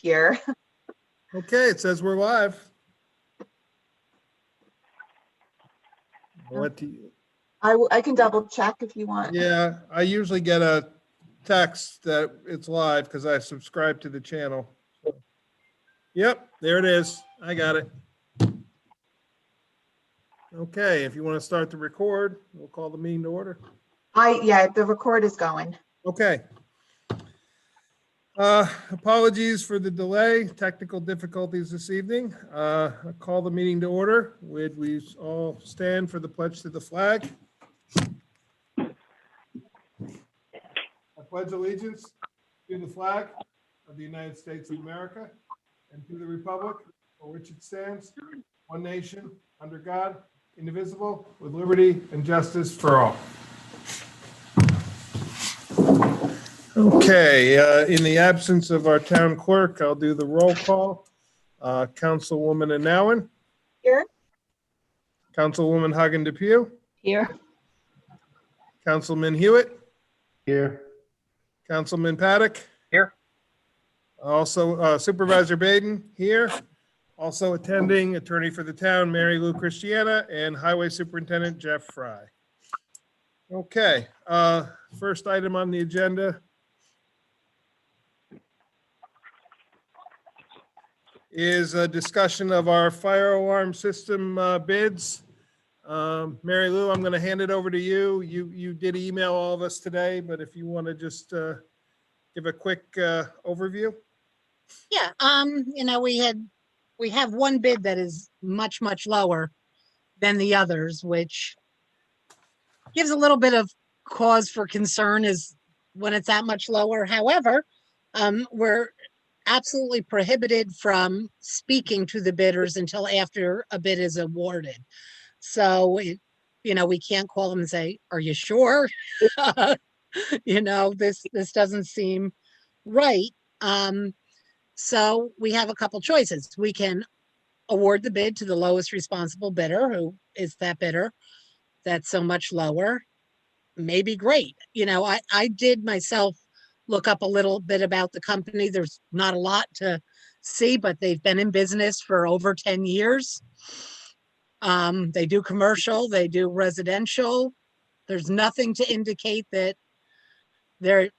here. Okay, it says we're live. What do you? I can double check if you want. Yeah, I usually get a text that it's live because I subscribe to the channel. Yep, there it is. I got it. Okay, if you want to start the record, we'll call the meeting to order. Yeah, the record is going. Okay. Apologies for the delay, technical difficulties this evening. I call the meeting to order. Would we all stand for the pledge to the flag? I pledge allegiance to the flag of the United States of America and to the republic for which it stands, one nation, under God, indivisible, with liberty and justice for all. Okay, in the absence of our town clerk, I'll do the roll call. Councilwoman Anowen. Here. Councilwoman Hagen Depew. Here. Councilman Hewitt. Here. Councilman Paddock. Here. Also Supervisor Baden here. Also attending, attorney for the town, Mary Lou Christiana, and Highway Superintendent Jeff Fry. Okay, first item on the agenda is a discussion of our fire alarm system bids. Mary Lou, I'm going to hand it over to you. You did email all of us today, but if you want to just give a quick overview. Yeah, we have one bid that is much lower than the others, which gives a little bit of cause for concern is when it's that much lower. However, we're absolutely prohibited from speaking to the bidders until after a bid is awarded. So, we can't call them and say, "Are you sure?" This doesn't seem right. So we have a couple choices. We can award the bid to the lowest responsible bidder, who is that bidder that's so much lower. Maybe great. I did myself look up a little bit about the company. There's not a lot to see, but they've been in business for over 10 years. They do commercial, they do residential. There's nothing to indicate that they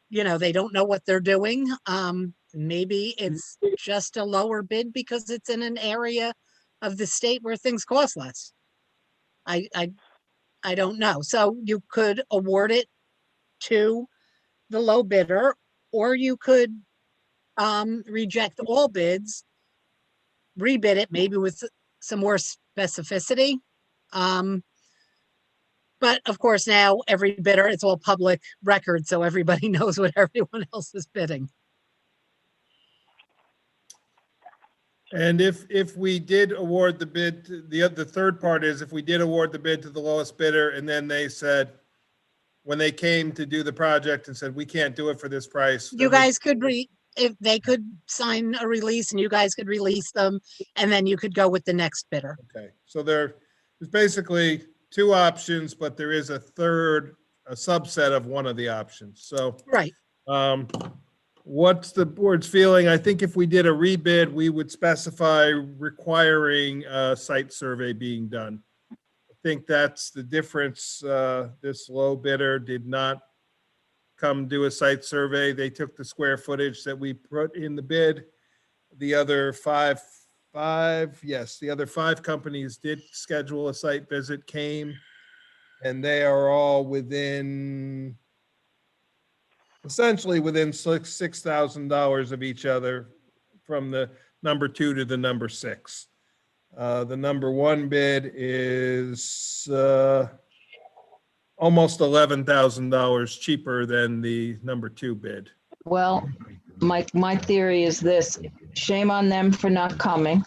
don't know what they're doing. Maybe it's just a lower bid because it's in an area of the state where things cost less. I don't know. So you could award it to the low bidder, or you could reject all bids, rebid it maybe with some more specificity. But of course now every bidder, it's all public record, so everybody knows what everyone else is bidding. And if we did award the bid, the third part is if we did award the bid to the lowest bidder, and then they said, when they came to do the project and said, we can't do it for this price. You guys could if they could sign a release and you guys could release them, and then you could go with the next bidder. Okay, so there's basically two options, but there is a subset of one of the options. So, right. What's the board's feeling? I think if we did a rebid, we would specify requiring a site survey being done. I think that's the difference. This low bidder did not come do a site survey. They took the square footage that we put in the bid. The other five companies did schedule a site visit, came, and they are all essentially within $6,000 of each other from the number 2 to the number 6. The number 1 bid is almost $11,000 cheaper than the number 2 bid. Well, my theory is this: shame on them for not coming.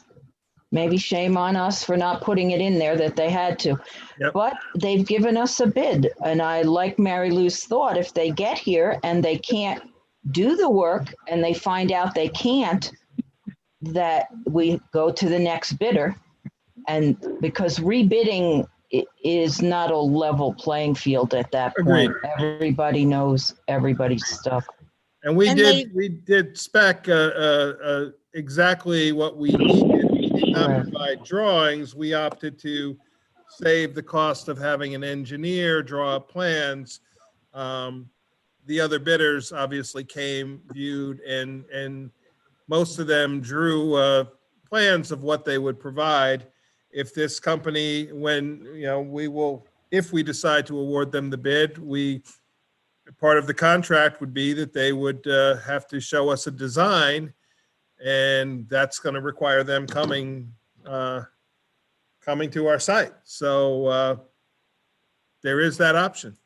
Maybe shame on us for not putting it in there that they had to. Yep. But they've given us a bid. And I like Mary Lou's thought, if they get here and they can't do the work and they find out they can't, that we go to the next bidder. And because rebidding is not a level playing field at that point. Agreed. Everybody knows everybody's stuff. And we did spec a exactly what we needed. We did not Right. provide drawings. We opted to save the cost of having an engineer draw up plans. The other bidders obviously came, viewed, and most of them drew plans of what they would provide. If this company, when, we will, if we decide to award them the bid, part of the contract would be that they would have to show us a design, and that's going to require them coming to our site. So there is that option.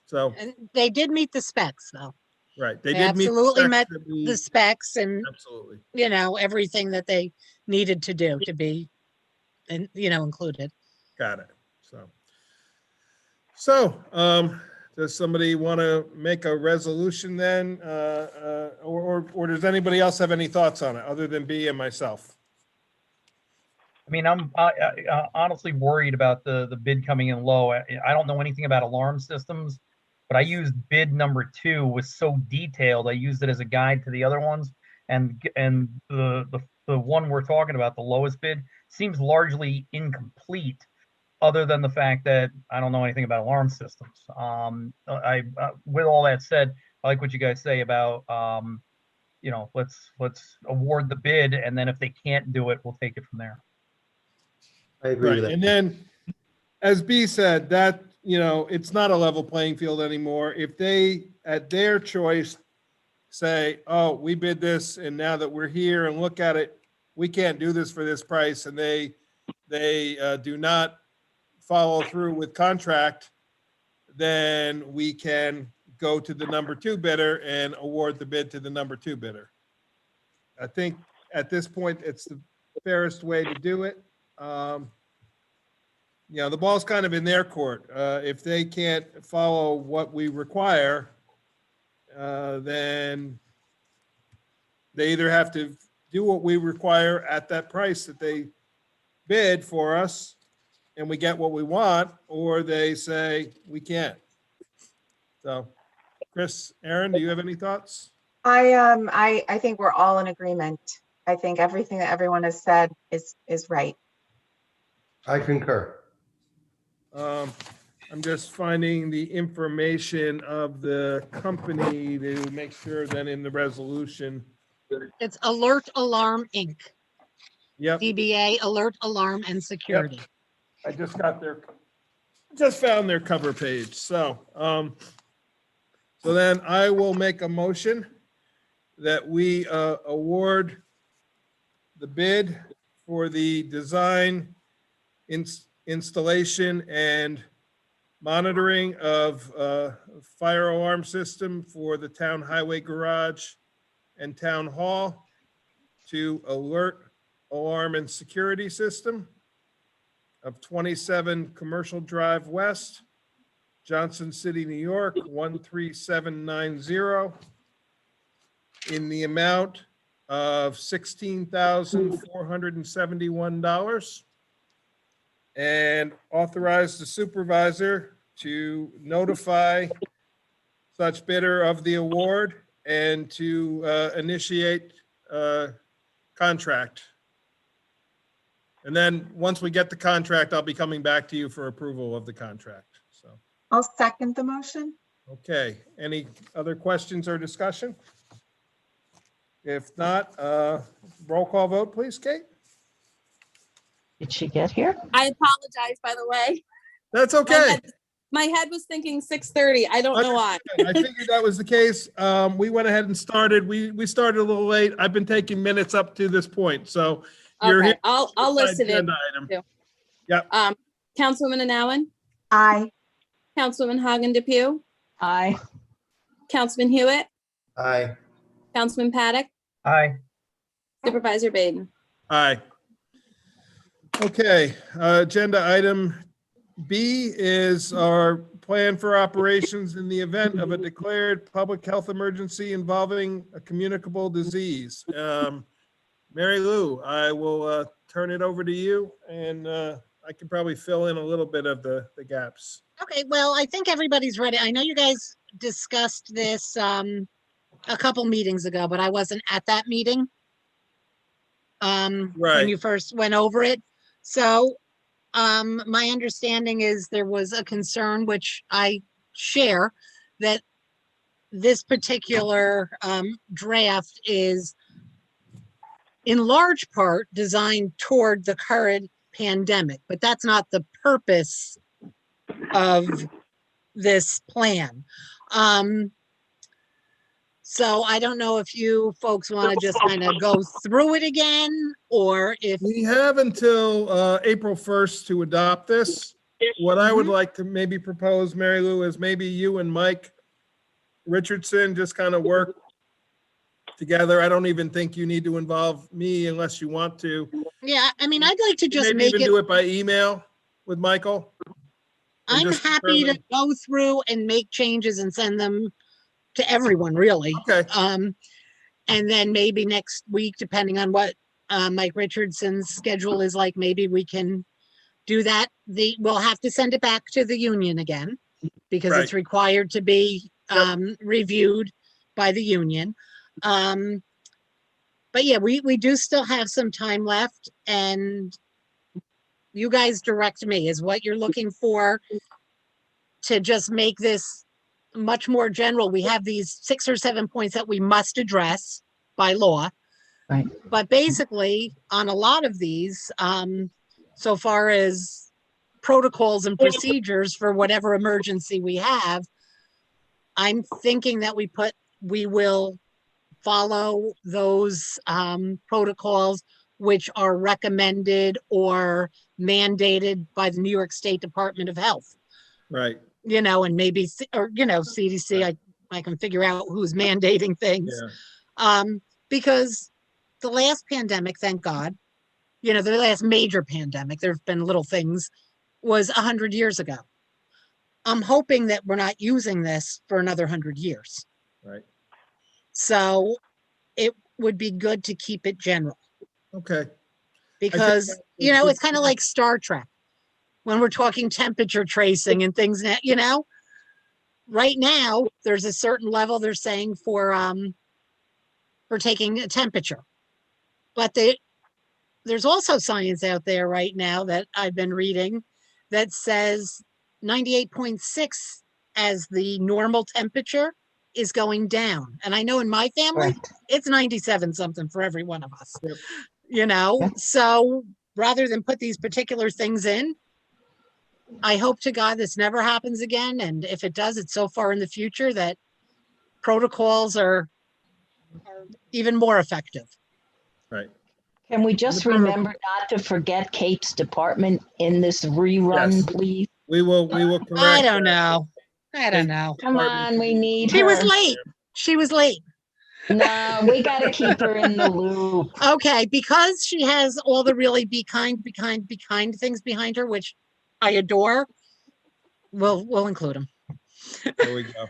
So, And they did meet the specs, though. right, they They did meet the absolutely specs met that we- The specs and, absolutely. everything that they needed to do to be, and, included. Got it. So, does somebody want to make a resolution then? Or does anybody else have any thoughts on it other than B and myself? I mean, I'm honestly worried about the bid coming in low. I don't know anything about alarm systems, but I used bid number 2 was so detailed. I used it as a guide to the other ones, and the one we're talking about, the lowest bid, seems largely incomplete, other than the fact that I don't know anything about alarm systems. With all that said, I like what you guys say about let's award the bid, and then if they can't do it, we'll take it from there. I agree with Right, that. and then, as B said, that, it's not a level playing field anymore. If they, at their choice, say, oh, we bid this, and now that we're here and look at it, we can't do this for this price, and they do not follow through with contract, then we can go to the number 2 bidder and award the bid to the number 2 bidder. I think at this point, it's the fairest way to do it. The ball's kind of in their court. If they can't follow what we require, then they either have to do what we require at that price that they bid for us, and we get what we want, or they say we can't. So, Chris, Aaron, do you have any thoughts? I think we're all in agreement. I think everything that everyone has said is right. I concur. I'm just finding the information of the company to make sure that in the resolution. It's Alert Alarm Inc., Yep, DBA Alert Alarm and Security. I just found their cover page. So then I will make a motion that we award the bid for the design, installation, and monitoring of fire alarm system for the town highway garage and town hall to Alert Alarm and Security System of 27 Commercial Drive West, Johnson City, New York, 13790, in the amount of $16,471, and authorize the supervisor to notify such bidder of the award and to initiate contract. And then, once we get the contract, I'll be coming back to you for approval of the contract. So, I'll second the motion. okay. Any other questions or discussion? If not, roll call vote, please, Kate? Did she get here? I apologize, by the way. That's okay. My head was thinking 6:30. I don't know why. I figured that was the case. We went ahead and started. We started a little late. I've been taking minutes up to this point, so you're Okay, here. I'll listen in. Agenda item. too. Yep. Councilwoman Anowen, Aye. Councilwoman Hagen Depew, Aye. Councilman Hewitt, Aye. Councilman Paddock, Aye. Supervisor Baden. Aye. Okay, agenda item B is our plan for operations in the event of a declared public health emergency involving a communicable disease. Mary Lou, I will turn it over to you, and I can probably fill in a little bit of the gaps. Okay, well, I think everybody's ready. I know you guys discussed this a couple meetings ago, but I wasn't at that meeting. when Right. you first went over it. So, my understanding is there was a concern, which I share, that this particular, draft is in large part designed toward the current pandemic, but that's not the purpose of this plan. So I don't know if you folks want to just kind of go through it again, or if, We have until April 1st to adopt this. What I would Mhm. like to maybe propose, Mary Lou, is maybe you and Mike Richardson just kind of work together. I don't even think you need to involve me unless you want to. yeah, I mean, I'd like to just Maybe make even it, do it by email with Michael. and I'm just happy to determine- go through and make changes and send them to everyone, really. Okay, And then maybe next week, depending on what Mike Richardson's schedule is like, maybe we can do that. We'll have to send it back to the union again because it's Right. required to be Yep. reviewed by the union. But yeah, we do still have some time left, and you guys direct me. Is what you're looking for to just make this much more general? We have these 6 or 7 points that we must address by law. Right. But basically, on a lot of these, so far as protocols and procedures for whatever emergency we have, I'm thinking that we will follow those protocols which are recommended or mandated by the New York State Department of Health. right. And maybe, CDC, I can figure out who's mandating things. Yeah. Because the last pandemic, thank God, the last major pandemic, there've been little things, was 100 years ago. I'm hoping that we're not using this for another 100 years. Right. So it would be good to keep it general Okay. because, it's kind of like Star Trek when we're talking temperature tracing and things that, right now there's a certain level they're saying for taking a temperature, but there's also science out there right now that I've been reading that says 98.6 as the normal temperature is going down. And I know in my family, Correct. it's 97 something for every one of us, Yep. Yep. So rather than put these particular things in, I hope to God this never happens again. And if it does, it's so far in the future that protocols are even more effective. Right. Can we just The protocol- remember not to forget Kate's department in this rerun, Yes. please? We will correct. I don't that. know. I don't know. Come on, we need She was her. late. She was late. No, we got to keep her in the loop. Okay, because she has all the really be kind things behind her, which I adore. We'll include them. There we go.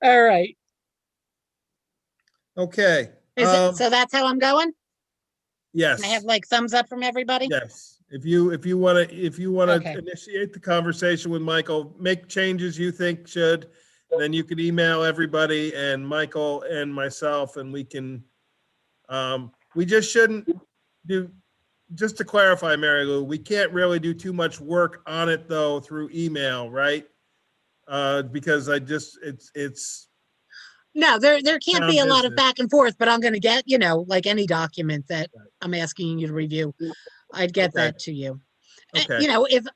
All right. Okay. So that's how I'm going? Yes. I have like thumbs up from everybody? Yes. If you want to Okay. initiate the conversation with Michael, make changes you think should, then you could email everybody and Michael and myself, and we can. We just shouldn't do. Just to clarify, Mary Lou, we can't really do too much work on it though through email, right? Because it's No, there can't be a lot of business. back and forth, but I'm going to get, like any document that I'm asking you to review, I'd get Okay. that to you. Okay.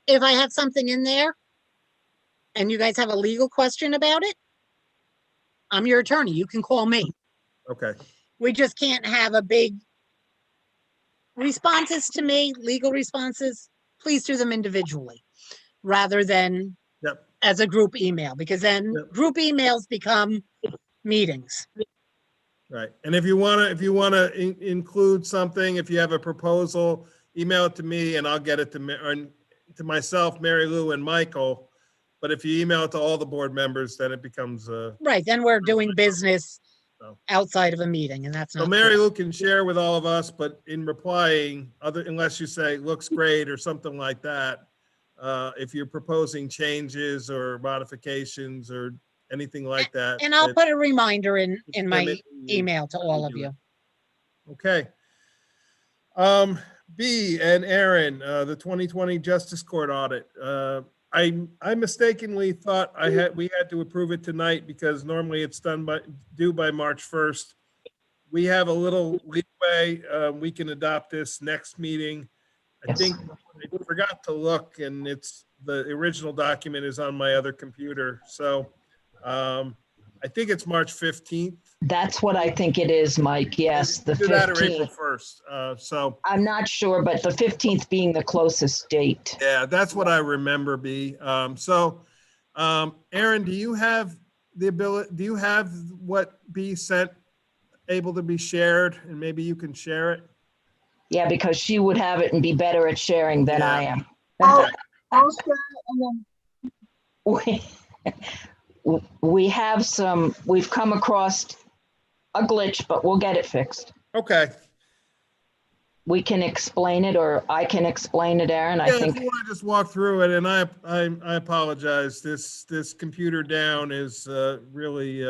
If I have something in there and you guys have a legal question about it, I'm your attorney. You can call me. Okay. We just can't have a big responses to me, legal responses. Please do them individually rather than Yep. as a group email, because then Yep. group emails become meetings. Right. And if you want to include something, if you have a proposal, email it to me and I'll get it to myself, Mary Lou, and Michael. But if you email it to all the board members, then it becomes Right. Then we're doing business So- outside of a meeting, and that's so not Mary cool. Lou can share with all of us, but in replying, unless you say looks great or something like that, if you're proposing changes or modifications or anything like that. And I'll then put a reminder in send my it and email to all of do you. it. Okay. B and Aaron, the 2020 Justice Court audit. I mistakenly thought we had to approve it tonight because normally it's due by March 1st. We have a little leeway. We can adopt this next meeting. I Yes. think I forgot to look, and the original document is on my other computer. So I think it's March 15th. That's what I think it is, Mike. Yes, the Either that or April 15th. 1st. So I'm not sure, but the 15th being the closest date. yeah, that's what I remember, B. Aaron, do you have the ability, do you have what B sent able to be shared, and maybe you can share it? Yeah, because she would have it and be better at sharing than I am. I'll share it and then We've come across a glitch, but we'll get it fixed. Okay. We can explain it, or I can explain it, Aaron. I Yeah, if think you want to just walk through it, and I apologize. This computer down is really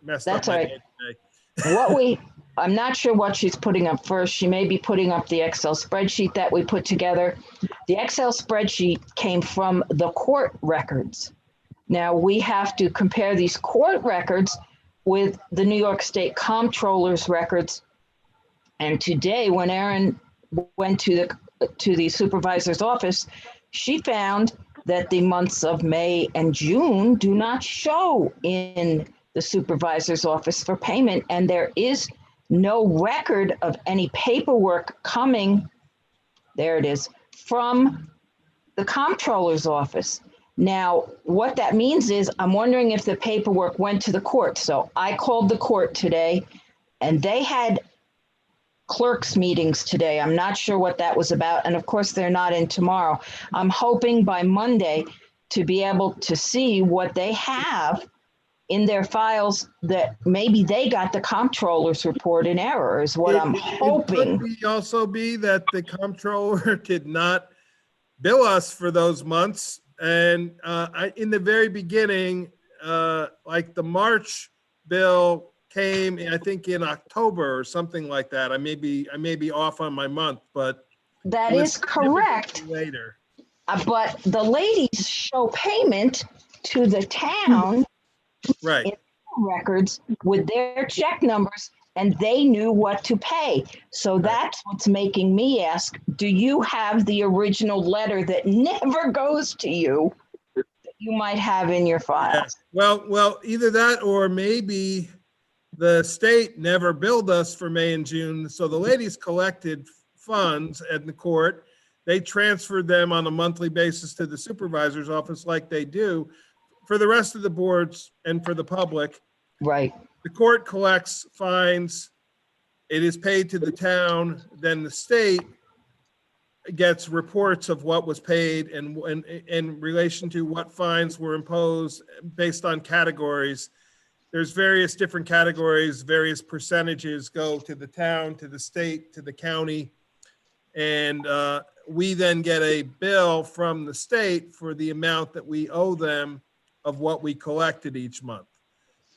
messed up That's my all right. day today. I'm not sure what she's putting up first. She may be putting up the Excel spreadsheet that we put together. The Excel spreadsheet came from the court records. Now we have to compare these court records with the New York State Comptroller's records. And today, when Erin went to the supervisor's office, she found that the months of May and June do not show in the supervisor's office for payment, and there is no record of any paperwork coming, there it is, from the comptroller's office. Now, what that means is I'm wondering if the paperwork went to the court. So I called the court today, and they had clerks meetings today. I'm not sure what that was about. And of course, they're not in tomorrow. I'm hoping by Monday to be able to see what they have in their files, that maybe they got the comptroller's report in error is what I'm hoping. It could also be that the comptroller did not bill us for those months. And in the very beginning, like the March bill came, I think in October or something like that. I may be off on my month, but That it was is correct. significantly later. But the ladies show payment to the town Right. in records with their check numbers, and they knew what to pay. So that's what's making me ask, do you have the original letter that never goes to you that you might have in your files? Well, either that or maybe the state never billed us for May and June. So the ladies collected funds at the court. They transferred them on a monthly basis to the supervisor's office like they do for the rest of the boards and for the public. Right. The court collects fines. It is paid to the town. Then the state gets reports of what was paid and in relation to what fines were imposed based on categories. There's various different categories, various percentages go to the town, to the state, to the county. And we then get a bill from the state for the amount that we owe them of what we collected each month.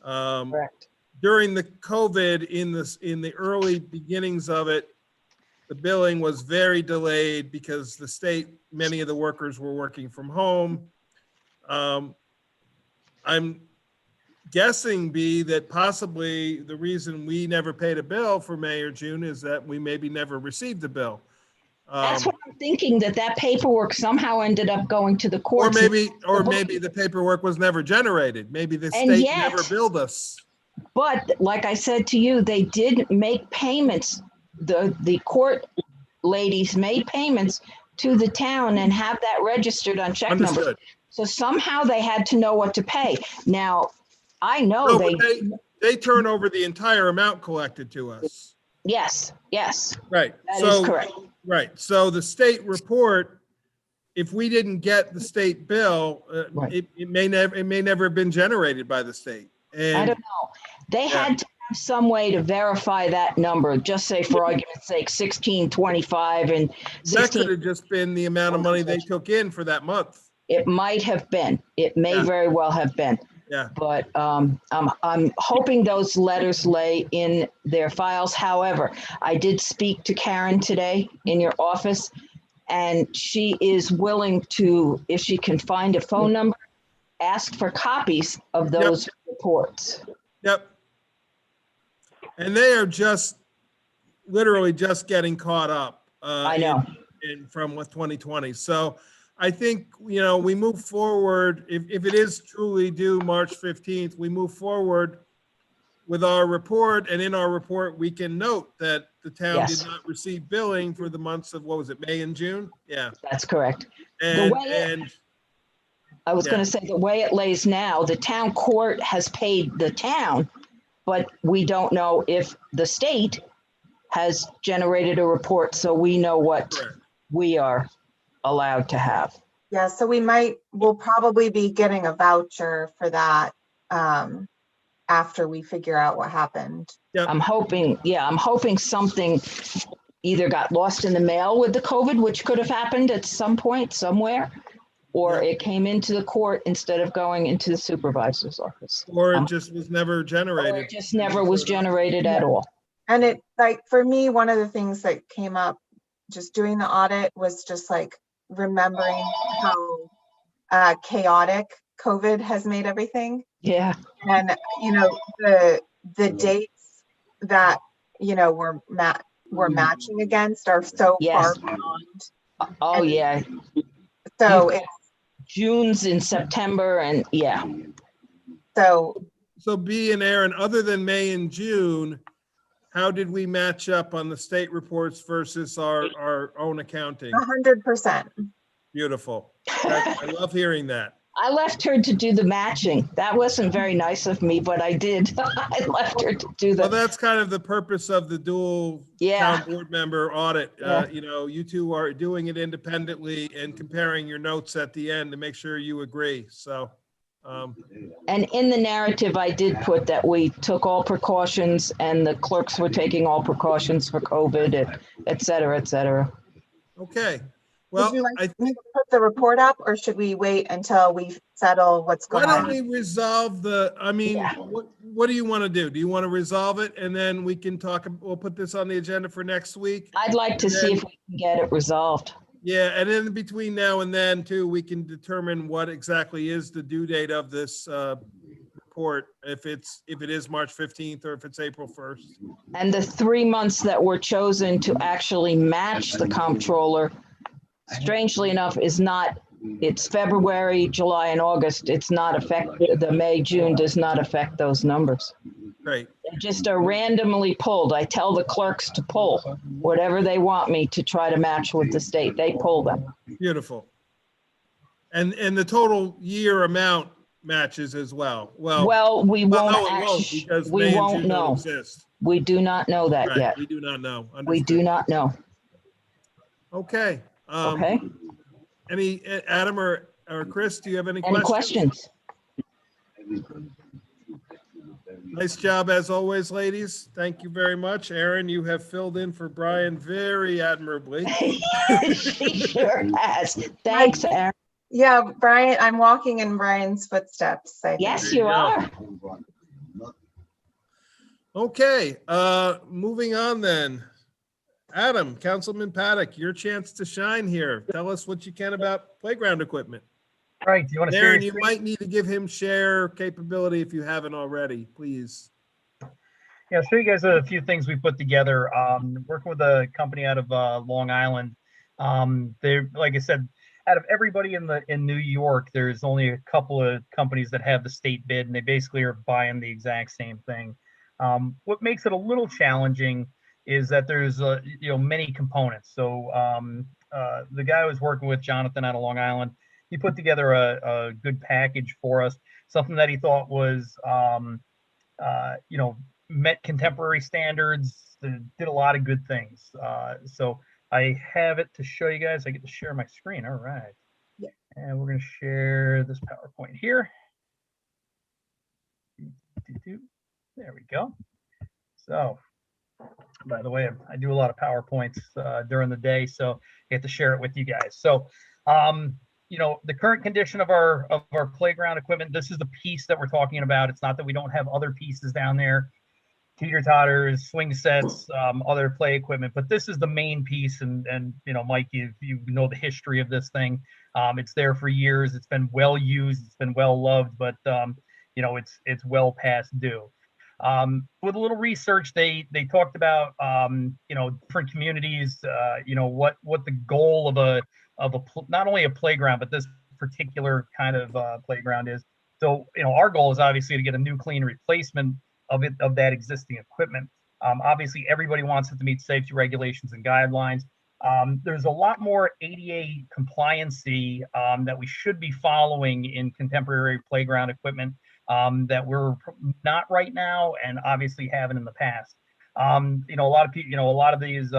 Correct. During the COVID, in the early beginnings of it, the billing was very delayed because the state, many of the workers were working from home. I'm guessing, B, that possibly the reason we never paid a bill for May or June is that we maybe never received a bill. That's what I'm thinking, that paperwork somehow ended up going to the Or courts. maybe the paperwork was never generated. Maybe the And state yet- never billed us. But like I said to you, they did make payments. The court ladies made payments to the town and have that registered on check numbers. Understood. So somehow they had to know what to pay. Now, I know No, but they turn over the entire amount collected to us. yes, Right. that is correct. Right. So the state report, if we didn't get the state bill, Right. it may never have been generated by the state. I And don't know. They had to have some way to verify that number. Just say, for argument's sake, 1625 and that could 16. have just been the amount of money they took in for that month. It might have been. It may Yeah. very well have been. Yeah. But I'm hoping those letters lay in their files. However, I did speak to Karen today in your office, and she is willing to, if she can find a phone number, ask for copies of those reports. Yep. And they are just literally just getting caught up. I know. From with 2020. So I think, we move forward. If it is truly due March 15th, we move forward with our report. And in our report, we can note that the town Yes. did not receive billing for the months of, what was it, May and June? Yeah. That's correct. And, I was Yeah. going to say, the way it lays now, the town court has paid the town, but we don't know if the state has generated a report, so we know what correct. we are allowed to have. Yeah, so we'll probably be getting a voucher for that after we figure out what happened. I'm hoping something either got lost in the mail with the COVID, which could have happened at some point somewhere, or it came into the court instead of going into the supervisor's office. Or it just was never generated. Or it just never was generated at all. And it, like, for me, one of the things that came up just doing the audit was just like remembering how chaotic COVID has made everything. Yeah. And, the dates that, we're matching against are so far beyond. Oh, yeah. So it's June's in September and so B and Aaron, other than May and June, how did we match up on the state reports versus our own accounting? 100%. Beautiful. I love hearing that. I left her to do the matching. That wasn't very nice of me, but I did. I left her to do Well, the. that's kind of the purpose of the dual town board member audit. You two are doing it independently and comparing your notes at the end to make sure you agree. So. And in the narrative, I did put that we took all precautions and the clerks were taking all precautions for COVID, et cetera, et cetera. Okay. Well, would you like me to put the report up, or should we wait until we settle what's going on? Why don't we resolve what do you want to do? Do you want to resolve it and then we can talk, we'll put this on the agenda for next week? I'd like to see if we can get it resolved. Yeah, and in between now and then too, we can determine what exactly is the due date of this report, if it is March 15th or if it's April 1st. And the 3 months that were chosen to actually match the comptroller, strangely enough, it's February, July, and August. It's not affected. The May, June does not affect those numbers. Great. They just are randomly pulled. I tell the clerks to pull whatever they want me to try to match with the state. They pull them. Beautiful. And the total year amount matches as well. Well, we won't no, it won't, because we May and won't June don't know. exist. We do not know that Right, yet. we do not know. We Understood. do not know. Okay. Okay. Adam or Chris, do you have any Any questions? questions? Nice job as always, ladies. Thank you very much. Aaron, you have filled in for Brian very admirably. She sure has. Thanks, Aaron. Yeah, Brian, I'm walking in Brian's footsteps. I think. Yes, There you you go. are. Okay, moving on then. Adam, Councilman Paddock, your chance to shine here. Tell us what you can about playground equipment. All right, do you want to share? Aaron, your you screen? might need to give him share capability if you haven't already, please. Yeah, I'll show you guys a few things we put together. Working with a company out of Long Island. They're, like I said, out of everybody in New York, there's only a couple of companies that have the state bid, and they basically are buying the exact same thing. What makes it a little challenging is that there's many components. So the guy I was working with, Jonathan out of Long Island, he put together a good package for us, something that he thought was met contemporary standards, did a lot of good things. So I have it to show you guys. I get to share my screen. All right. Yeah. And we're going to share this PowerPoint here. There we go. So, by the way, I do a lot of PowerPoints during the day, so I get to share it with you guys. So, you know, the current condition of our playground equipment, this is the piece that we're talking about. It's not that we don't have other pieces down there, teeter-totters, swing sets, other play equipment, but this is the main piece. And you know, Mike, you know the history of this thing. It's there for years. It's been well used. It's been well loved, but you know, it's well past due. With a little research, they talked about you know, different communities, you know, what the goal of a not only a playground, but this particular kind of playground is. So, you know, our goal is obviously to get a new clean replacement of that existing equipment. Obviously, everybody wants it to meet safety regulations and guidelines. There's a lot more ADA compliancy that we should be following in contemporary playground equipment that we're not right now, and obviously haven't in the past. You know, a lot of people, you know, a lot of these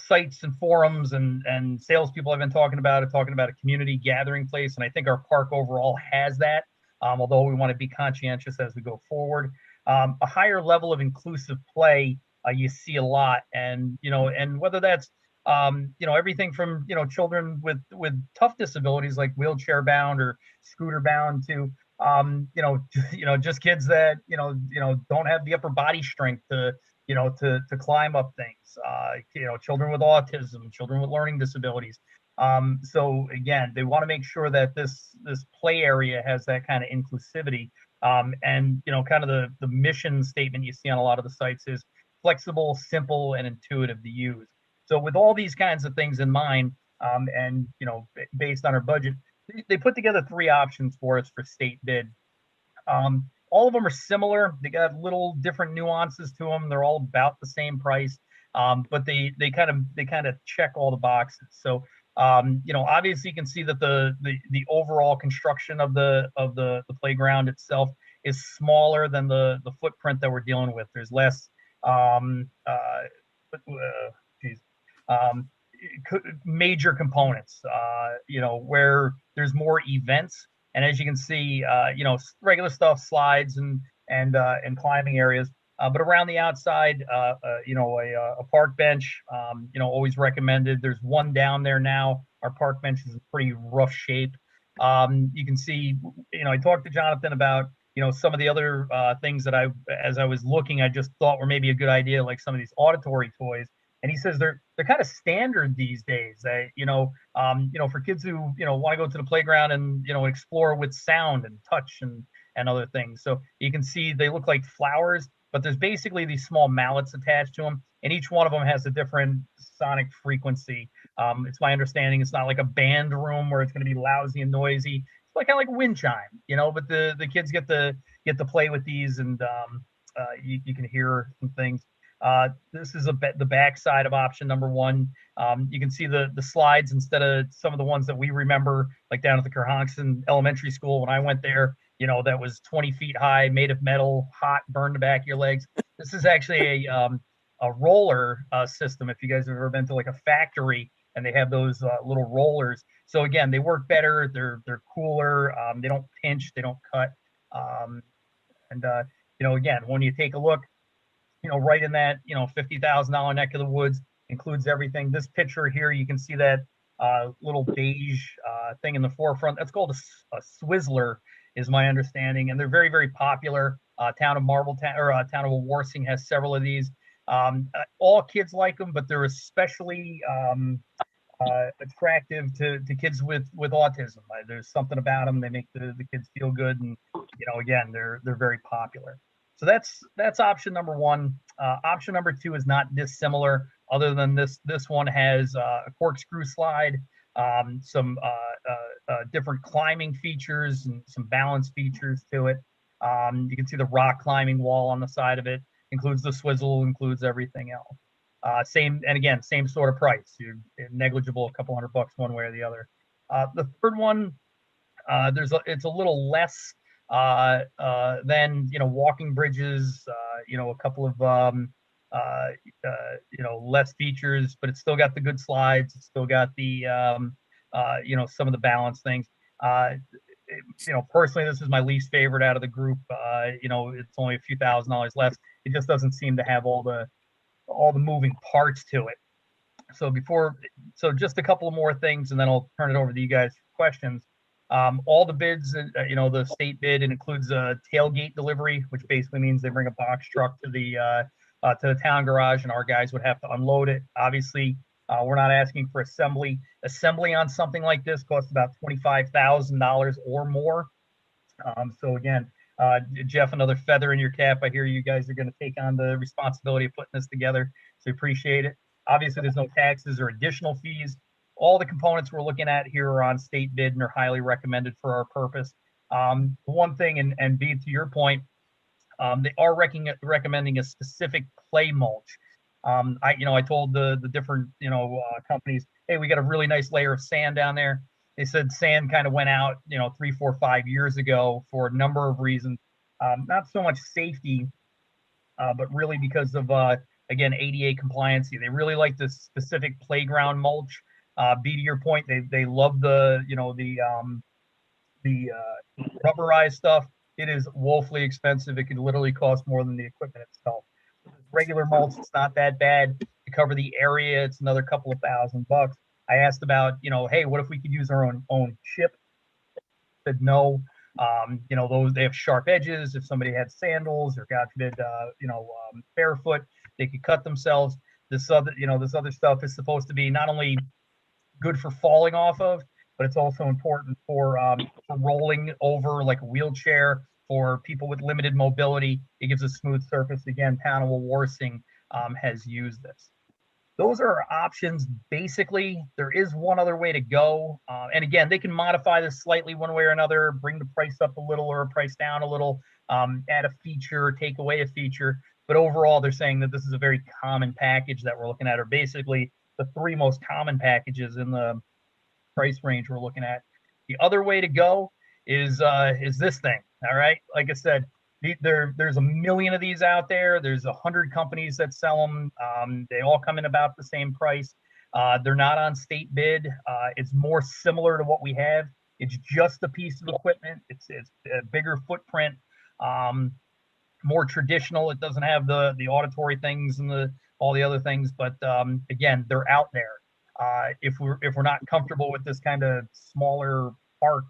sites and forums and salespeople I've been talking about a community gathering place, and I think our park overall has that. Although we want to be conscientious as we go forward. A higher level of inclusive play, you see a lot, and you know, and whether that's you know, everything from, you know, children with tough disabilities like wheelchair bound or scooter bound to you know, just kids that you know don't have the upper body strength to to climb up things. You know, children with autism, children with learning disabilities. So again, they want to make sure that this play area has that kind of inclusivity. And you know, kind of the mission statement you see on a lot of the sites is flexible, simple, and intuitive to use. So with all these kinds of things in mind, and you know, based on our budget, they put together 3 options for us for state bid. All of them are similar. They got little different nuances to them. They're all about the same price, but they kind of check all the boxes. So you know, obviously you can see that the overall construction of the playground itself is smaller than the footprint that we're dealing with. There's less major components, you know, where there's more events. And as you can see, you know, regular stuff, slides and climbing areas. But around the outside, you know, a park bench, you know, always recommended. There's one down there now. Our park bench is in pretty rough shape. You can see, you know, I talked to Jonathan about, you know, some of the other things that as I was looking, I just thought were maybe a good idea, like some of these auditory toys. And he says they're kind of standard these days. You know, for kids who, you know, want to go to the playground and, you know, explore with sound and touch and other things. So you can see they look like flowers, but there's basically these small mallets attached to them, and each one of them has a different sonic frequency. It's my understanding it's not like a band room where it's going to be lousy and noisy. It's like kind of like a wind chime, you know. But the kids get to play with these, and you can hear some things. This is the back side of option number 1. You can see the slides instead of some of the ones that we remember, like down at the Kerhonkson Elementary School when I went there. You know, that was 20 feet high, made of metal, hot, burned the back of your legs. This is actually a roller system. If you guys have ever been to like a factory and they have those little rollers. So again, they work better. They're cooler. They don't pinch. They don't cut. You know, again, when you take a look, you know, right in that, you know, $50,000 neck of the woods, includes everything. This picture here, you can see that little beige thing in the forefront. That's called a Swizzler, is my understanding, and they're very, very popular. Town of Marbletown or town of Warsing has several of these. All kids like them, but they're especially attractive to kids with autism. There's something about them; they make the kids feel good, and you know, again, they're very popular. So that's option number 1. Option number 2 is not dissimilar, other than this one has a corkscrew slide, some different climbing features and some balance features to it. You can see the rock climbing wall on the side of it, includes the swizzle, includes everything else. Same sort of price. You're negligible, a couple $100 one way or the other. The third one, it's a little less than, you know, walking bridges, you know, a couple of you know, less features, but it's still got the good slides. It's still got the you know, some of the balance things. You know, personally, this is my least favorite out of the group. You know, it's only a few $1,000s less. It just doesn't seem to have all the moving parts to it. So just a couple of more things, and then I'll turn it over to you guys for questions. All the bids, the state bid, it includes a tailgate delivery, which basically means they bring a box truck to the town garage, and our guys would have to unload it. Obviously, we're not asking for assembly. Assembly on something like this costs about $25,000 or more. So again, Jeff, another feather in your cap. I hear you guys are going to take on the responsibility of putting this together. So appreciate it. Obviously, there's no taxes or additional fees. All the components we're looking at here are on state bid and are highly recommended for our purpose. One thing, and B, to your point, they are recommending a specific play mulch. I told the different companies, hey, we got a really nice layer of sand down there. They said sand kind of went out 3, 4, 5 years ago for a number of reasons, not so much safety, but really because of again, ADA compliancy. They really like this specific playground mulch. B, to your point, they love the rubberized stuff. It is woefully expensive. It could literally cost more than the equipment itself. Regular mulch, it's not that bad. To cover the area, it's another couple of $1,000. I asked about, hey, what if we could use our own chip? Said no. Those, they have sharp edges. If somebody had sandals or God forbid, barefoot, they could cut themselves. This other stuff is supposed to be not only good for falling off of, but it's also important for rolling over like a wheelchair for people with limited mobility. It gives a smooth surface. Again, Town of Warsing has used this. Those are our options. Basically, there is one other way to go. And again, they can modify this slightly one way or another, bring the price up a little or price down a little, add a feature, take away a feature. But overall, they're saying that this is a very common package that we're looking at, or basically the 3 most common packages in the price range we're looking at. The other way to go is this thing. All right. Like I said, there's a million of these out there. There's 100 companies that sell them. They all come in about the same price. They're not on state bid. It's more similar to what we have. It's just a piece of equipment. It's a bigger footprint, more traditional. It doesn't have the auditory things and all the other things. But again, they're out there. If we're not comfortable with this kind of smaller part,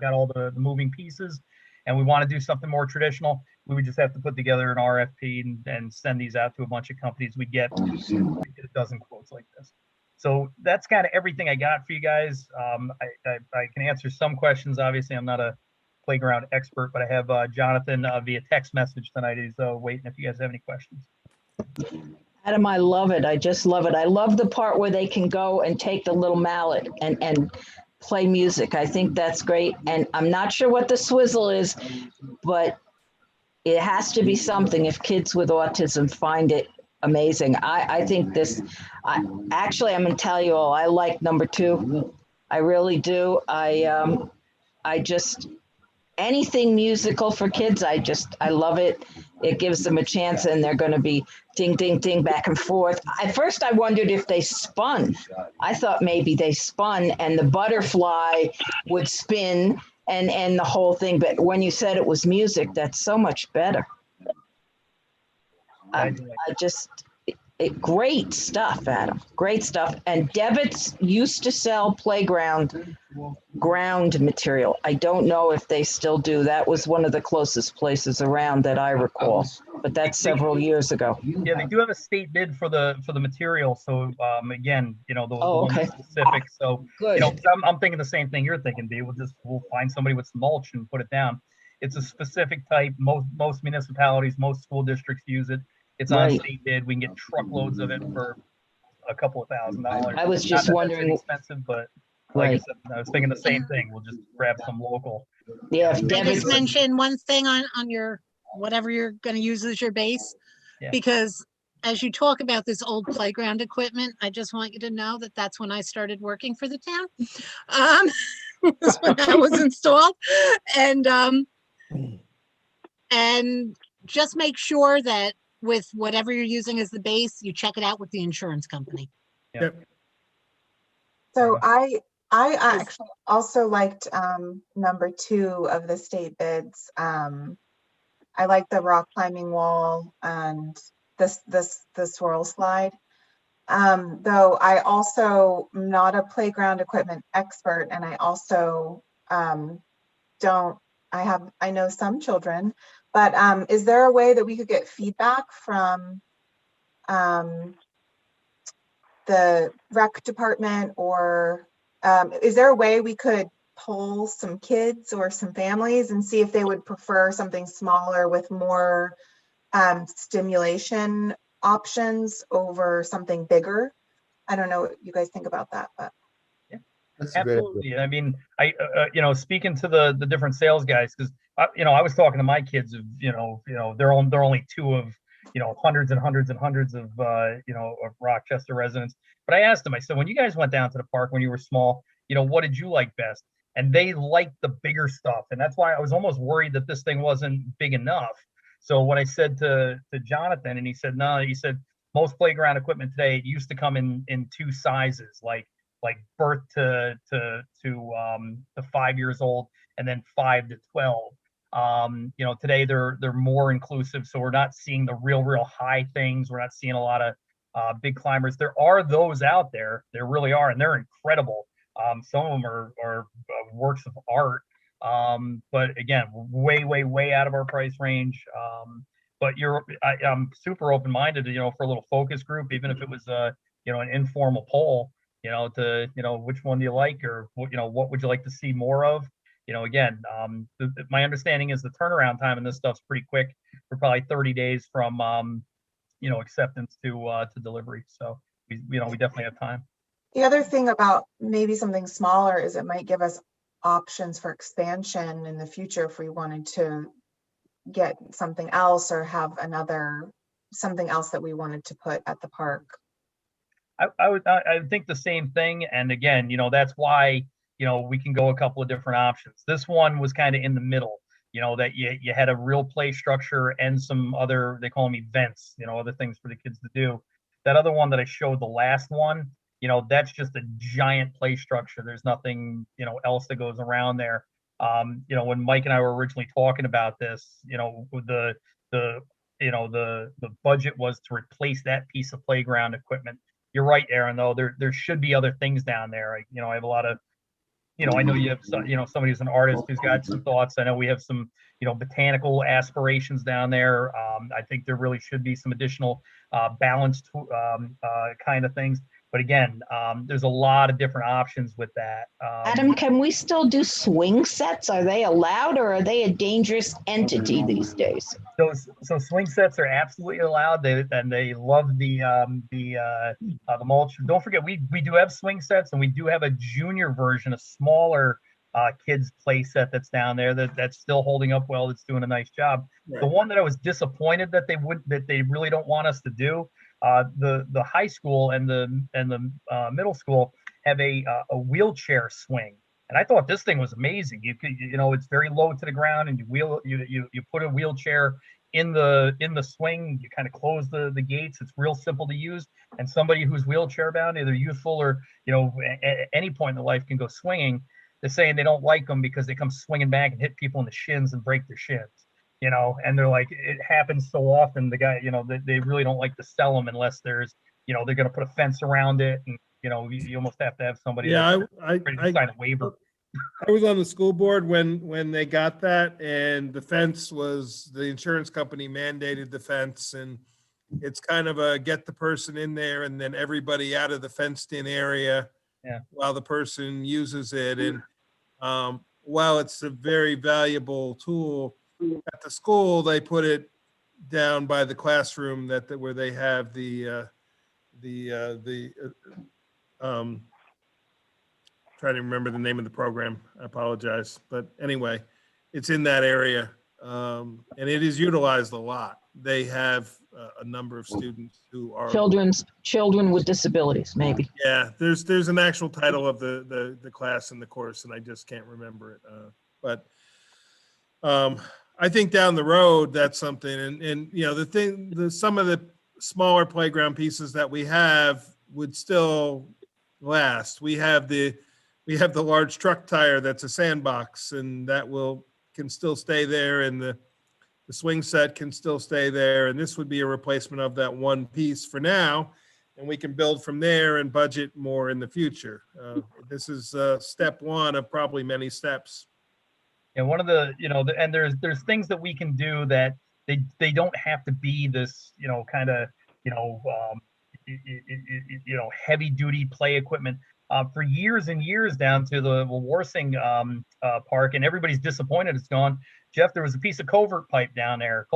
got all the moving pieces, and we want to do something more traditional, we would just have to put together an RFP and send these out to a bunch of companies. We get a dozen quotes like this. So that's kind of everything I got for you guys. I can answer some questions. Obviously, I'm not a playground expert, but I have Jonathan via text message tonight. He's waiting if you guys have any questions. Adam, I love it. I just love it. I love the part where they can go and take the little mallet and play music. I think that's great. And I'm not sure what the swizzle is, but it has to be something if kids with autism find it amazing. I think this, I'm going to tell you all, I like number 2. I really do. I just, anything musical for kids, I love it. It gives them a chance, and they're going to be ding, ding, ding, back and forth. At first, I wondered if they spun. I thought maybe they spun and the butterfly would spin and the whole thing. But when you said it was music, that's so much better. Great stuff, Adam. Great stuff. And Devitt's used to sell playground ground material. I don't know if they still do. That was one of the closest places around that I recall, but that's several years ago. Yeah, they do have a state bid for the material. So again, those okay. specific. So good. I'm thinking the same thing you're thinking, B. We'll find somebody with some mulch and put it down. It's a specific type. Most municipalities, most school districts use it. It's on state bid. We can get truckloads of it for a couple of $1,000s. I was just wondering. Expensive, but like I said, I was thinking the same thing. We'll just grab some local. Yeah, Can I just mention one thing on your whatever you're going to use as your base, because as you talk about this old playground equipment, I just want you to know that that's when I started working for the town. Was when I was installed, and just make sure that with whatever you're using as the base, you check it out with the insurance company. Yep. So I actually also liked number 2 of the state bids. I like the rock climbing wall and the swirl slide. Though I also am not a playground equipment expert, and I also I know some children, but is there a way that we could get feedback from the rec department, or is there a way we could poll some kids or some families and see if they would prefer something smaller with more stimulation options over something bigger? I don't know what you guys think about that, but That's a great idea. Absolutely. I mean, speaking to the different sales guys, because I was talking to my kids of, they're only two of, hundreds and hundreds and hundreds of, of Rochester residents. But I asked them, I said, when you guys went down to the park when you were small, what did you like best? And they liked the bigger stuff. And that's why I was almost worried that this thing wasn't big enough. So when I said to Jonathan, and he said, no, he said, most playground equipment today, it used to come in two sizes, like birth to 5 years old, and then 5 to 12. Today they're more inclusive, so we're not seeing the real high things. We're not seeing a lot of big climbers. There are those out there, there really are, and they're incredible. Some of them are works of art, but again, way out of our price range. But I'm super open-minded, for a little focus group, even if it was an informal poll, which one do you like, or what would you like to see more of? Again, my understanding is the turnaround time in this stuff's pretty quick. We're probably 30 days from acceptance to delivery. So we definitely have time. the other thing about maybe something smaller is it might give us options for expansion in the future if we wanted to get something else or have something else that we wanted to put at the park. I would think the same thing. And again, that's why, we can go a couple of different options. This one was kind of in the middle, that you had a real play structure and some other, they call them events, other things for the kids to do. That other one that I showed, the last one, that's just a giant play structure. There's nothing, else that goes around there. When Mike and I were originally talking about this, the budget was to replace that piece of playground equipment. You're right, Aaron, though, there should be other things down there. I have a lot of, I know you have somebody who's an artist who's got some thoughts. I know we have some, botanical aspirations down there. I think there really should be some additional balanced kind of things. But again, there's a lot of different options with that. Adam, can we still do swing sets? Are they allowed, or are they a dangerous entity these days? So swing sets are absolutely allowed. They love the mulch. Don't forget, we do have swing sets, and we do have a junior version, a smaller kids play set that's down there that's still holding up well. That's doing a nice job. Right. The one that I was disappointed that they really don't want us to do. The high school and the middle school have a wheelchair swing, and I thought this thing was amazing. You could, it's very low to the ground, and you put a wheelchair in the swing. You kind of close the gates. It's real simple to use, and somebody who's wheelchair bound, either youthful or at any point in their life, can go swinging. They're saying they don't like them because they come swinging back and hit people in the shins and break their shins. And they're like, it happens so often. The guy, they really don't like to sell them unless there's, they're going to put a fence around it, and you almost have to have somebody. Yeah, ready to sign a waiver. I was on the school board when they got that, and the fence was, the insurance company mandated the fence, and it's kind of a get the person in there and then everybody out of the fenced in area. Yeah. While the person uses it. And while it's a very valuable tool at the school, they put it down by the classroom where they have trying to remember the name of the program. I apologize. But anyway, it's in that area. And it is utilized a lot. They have a number of students who are children with disabilities, maybe. Yeah, there's an actual title of the class and the course, and I just can't remember it. But I think down the road that's something, and some of the smaller playground pieces that we have would still last. We have the large truck tire that's a sandbox, and that can still stay there, and the swing set can still stay there, and this would be a replacement of that one piece for now. and we can build from there and budget more in the future. This is step one of probably many steps. And one of the, and there's things that we can do that they don't have to be this, kind of, heavy duty play equipment. For years and years down to the Warsing Park, and everybody's disappointed it's gone. Jeff, there was a piece of culvert pipe down there,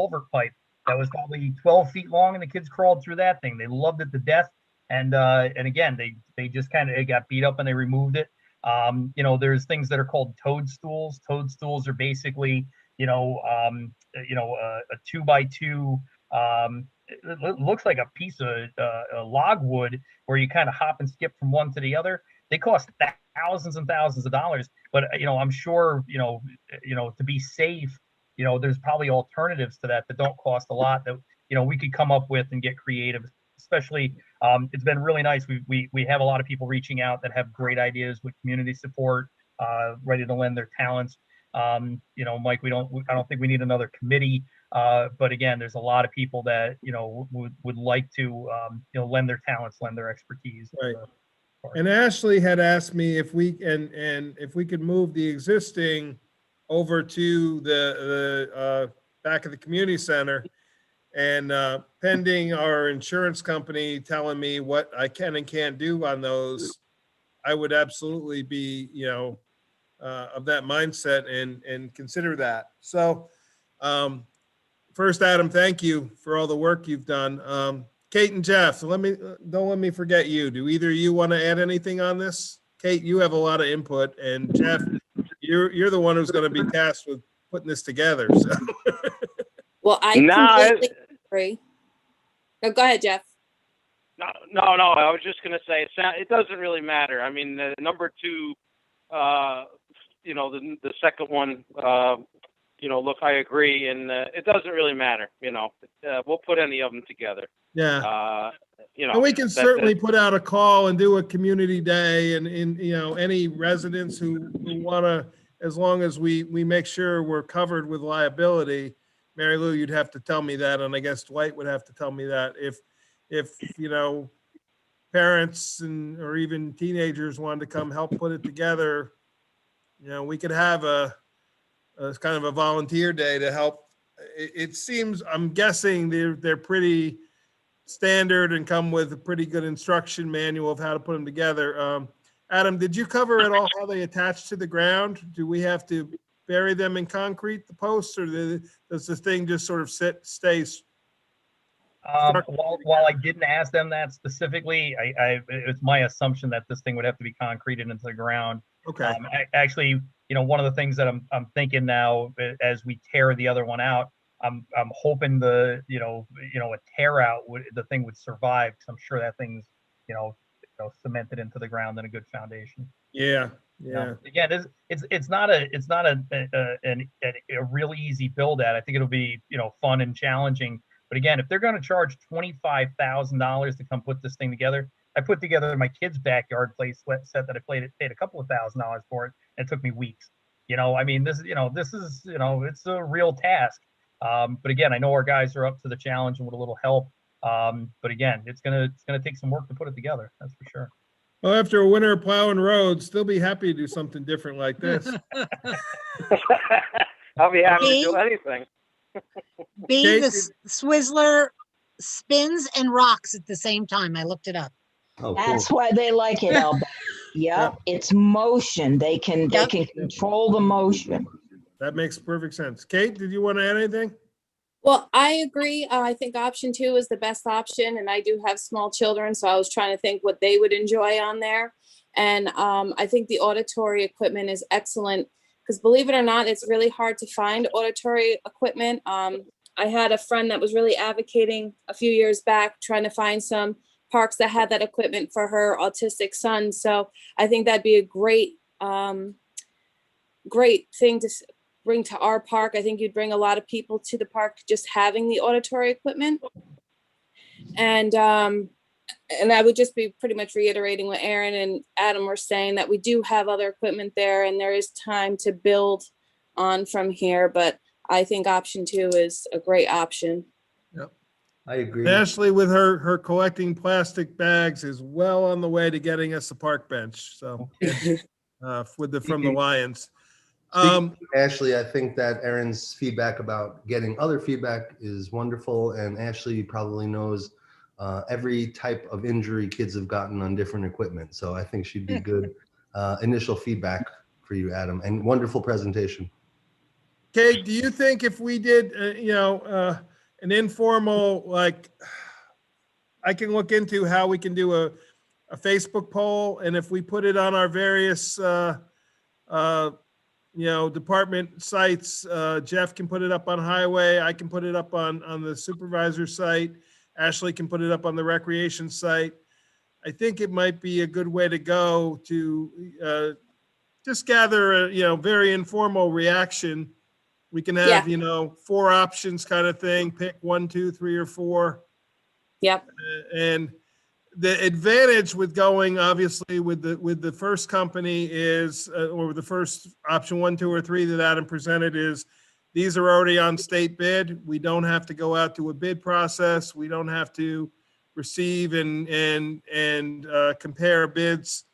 that was probably 12 feet long, and the kids crawled through that thing. They loved it to death. And again, they just kind of got beat up and they removed it. There's things that are called toadstools. Toadstools are basically, a 2x2. It looks like a piece of logwood where you kind of hop and skip from one to the other. They cost thousands and thousands of dollars, but I'm sure to be safe, there's probably alternatives to that don't cost a lot that we could come up with and get creative. Especially, it's been really nice. We have a lot of people reaching out that have great ideas with community support, ready to lend their talents. Mike, I don't think we need another committee. But again, there's a lot of people that, would like to, lend their talents, lend their expertise. Right. And Ashley had asked me if we could move the existing over to the back of the community center, and pending our insurance company telling me what I can and can't do on those, I would absolutely be, of that mindset and consider that. So, first, Adam, thank you for all the work you've done. Kate and Jeff, don't let me forget you. Do either of you want to add anything on this? Kate, you have a lot of input, and Jeff, you're the one who's going to be tasked with putting this together. So. Well, I completely agree. No, go ahead, Jeff. No. I was just going to say it doesn't really matter. I mean, the number two, the second one, look, I agree, and it doesn't really matter. We'll put any of them together. Yeah. And we can certainly put out a call and do a community day, and any residents who want to, as long as we make sure we're covered with liability. Mary Lou, you'd have to tell me that, and I guess Dwight would have to tell me that if parents or even teenagers wanted to come help put it together, we could have a kind of a volunteer day to help. It seems, I'm guessing they're pretty standard and come with a pretty good instruction manual of how to put them together. Adam, did you cover at all how they attach to the ground? Do we have to bury them in concrete, the posts, or does the thing just sort of stays? While I didn't ask them that specifically, it's my assumption that this thing would have to be concreted into the ground. Okay. Actually, one of the things that I'm thinking now, as we tear the other one out, I'm hoping a tear out the thing would survive, because I'm sure that thing's cemented into the ground in a good foundation. Yeah. Again, it's not a really easy build at. I think it'll be fun and challenging. But again, if they're going to charge $25,000 to come put this thing together, I put together my kid's backyard play set that I paid a couple of $1,000s for it, and it took me weeks. I mean, this is it's a real task. But again, I know our guys are up to the challenge and with a little help. But again, it's gonna take some work to put it together. That's for sure. Well, after a winter of plowing roads, they'll be happy to do something different like this. I'll be happy to do anything. The Swizzler spins and rocks at the same time. I looked it up. Oh, that's cool. Why they like it, Albert. Yep, it's motion. They can control the motion. That makes perfect sense. Kate, did you want to add anything? Well, I agree. I think option 2 is the best option, and I do have small children, so I was trying to think what they would enjoy on there. And I think the auditory equipment is excellent, because believe it or not, it's really hard to find auditory equipment. I had a friend that was really advocating a few years back, trying to find some parks that had that equipment for her autistic son. So I think that'd be a great thing to bring to our park. I think you'd bring a lot of people to the park just having the auditory equipment. And I would just be pretty much reiterating what Aaron and Adam were saying, that we do have other equipment there and there is time to build on from here. But I think option 2 is a great option. Yep. I agree. Ashley, with her collecting plastic bags, is well on the way to getting us a park bench. So, from the Lions. Speaking of Ashley, I think that Erin's feedback about getting other feedback is wonderful, and Ashley probably knows every type of injury kids have gotten on different equipment. So I think she'd be good initial feedback for you, Adam, and wonderful presentation. Kate, do you think if we did, an informal, like, I can look into how we can do a Facebook poll, and if we put it on our various, department sites, Jeff can put it up on highway, I can put it up on the supervisor site, Ashley can put it up on the recreation site. I think it might be a good way to go to just gather a, very informal reaction. We can have, 4 options kind of thing, pick 1, 2, 3, or 4. Yep. And the advantage with going, obviously, with the first company is, or the first option 1, 2, or 3 that Adam presented is, these are already on state bid. We don't have to go out to a bid process. We don't have to receive and compare bids.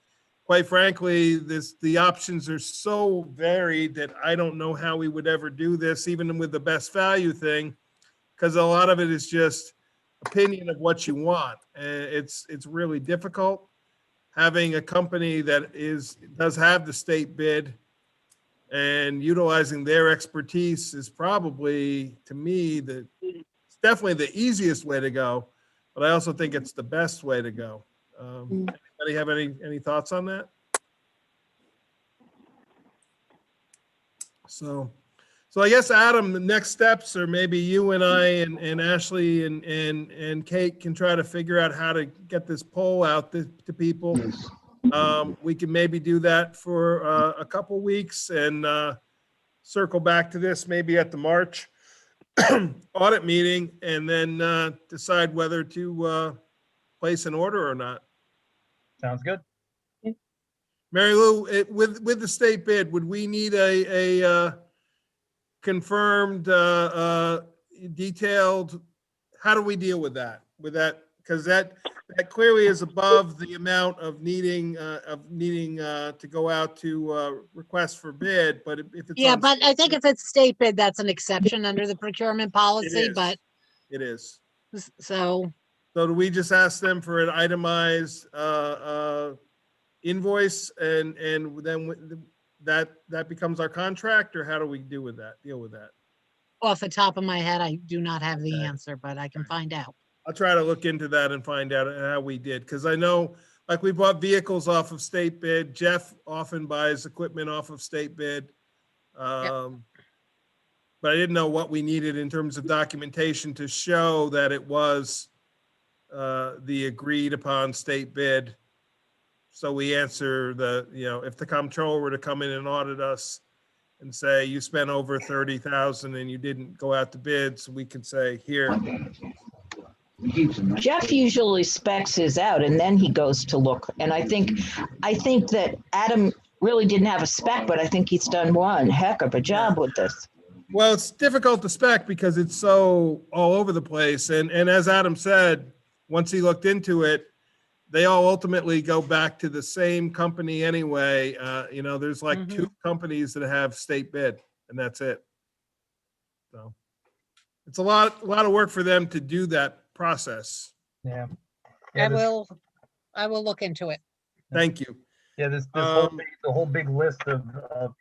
Quite frankly, the options are so varied that I don't know how we would ever do this, even with the best value thing, because a lot of it is just opinion of what you want. It's really difficult. Having a company that does have the state bid and utilizing their expertise is probably, to me, it's definitely the easiest way to go, but I also think it's the best way to go. Anybody have any thoughts on that? So I guess, Adam, the next steps are maybe you and I and Ashley and Kate can try to figure out how to get this poll out to people. We can maybe do that for a couple weeks and circle back to this maybe at the March audit meeting, and then decide whether to place an order or not. Sounds good. Mary Lou, with the state bid, would we need a confirmed, detailed, how do we deal with that? Because that clearly is above the amount of needing to go out to request for bid, but if it's. Yeah, on but I state think bid, if it's state bid, that's an exception under the procurement policy, is. but It is. so, So do we just ask them for an itemized invoice and then that becomes our contract, or how do we deal with that? off the top of my head, I do not have the Okay. answer, but I can find out. I'll try to look into that and find out how we did, because I know, like, we bought vehicles off of state bid. Jeff often buys equipment off of state bid. But I didn't know what we needed in terms of documentation to show that it was the agreed upon state bid. So we answer if the comptroller were to come in and audit us and say, you spent over 30,000 and you didn't go out to bids, we can say, here. Jeff usually specs his out and then he goes to look. And I think that Adam really didn't have a spec, but I think he's done one heck of a job with this. Well, it's difficult to spec because it's so all over the place. And as Adam said, once he looked into it, they all ultimately go back to the same company anyway. There's like 2 companies that have state bid, and that's it. So it's a lot of work for them to do that process. Yeah. I will look into it. Thank you. Yeah, this whole big list of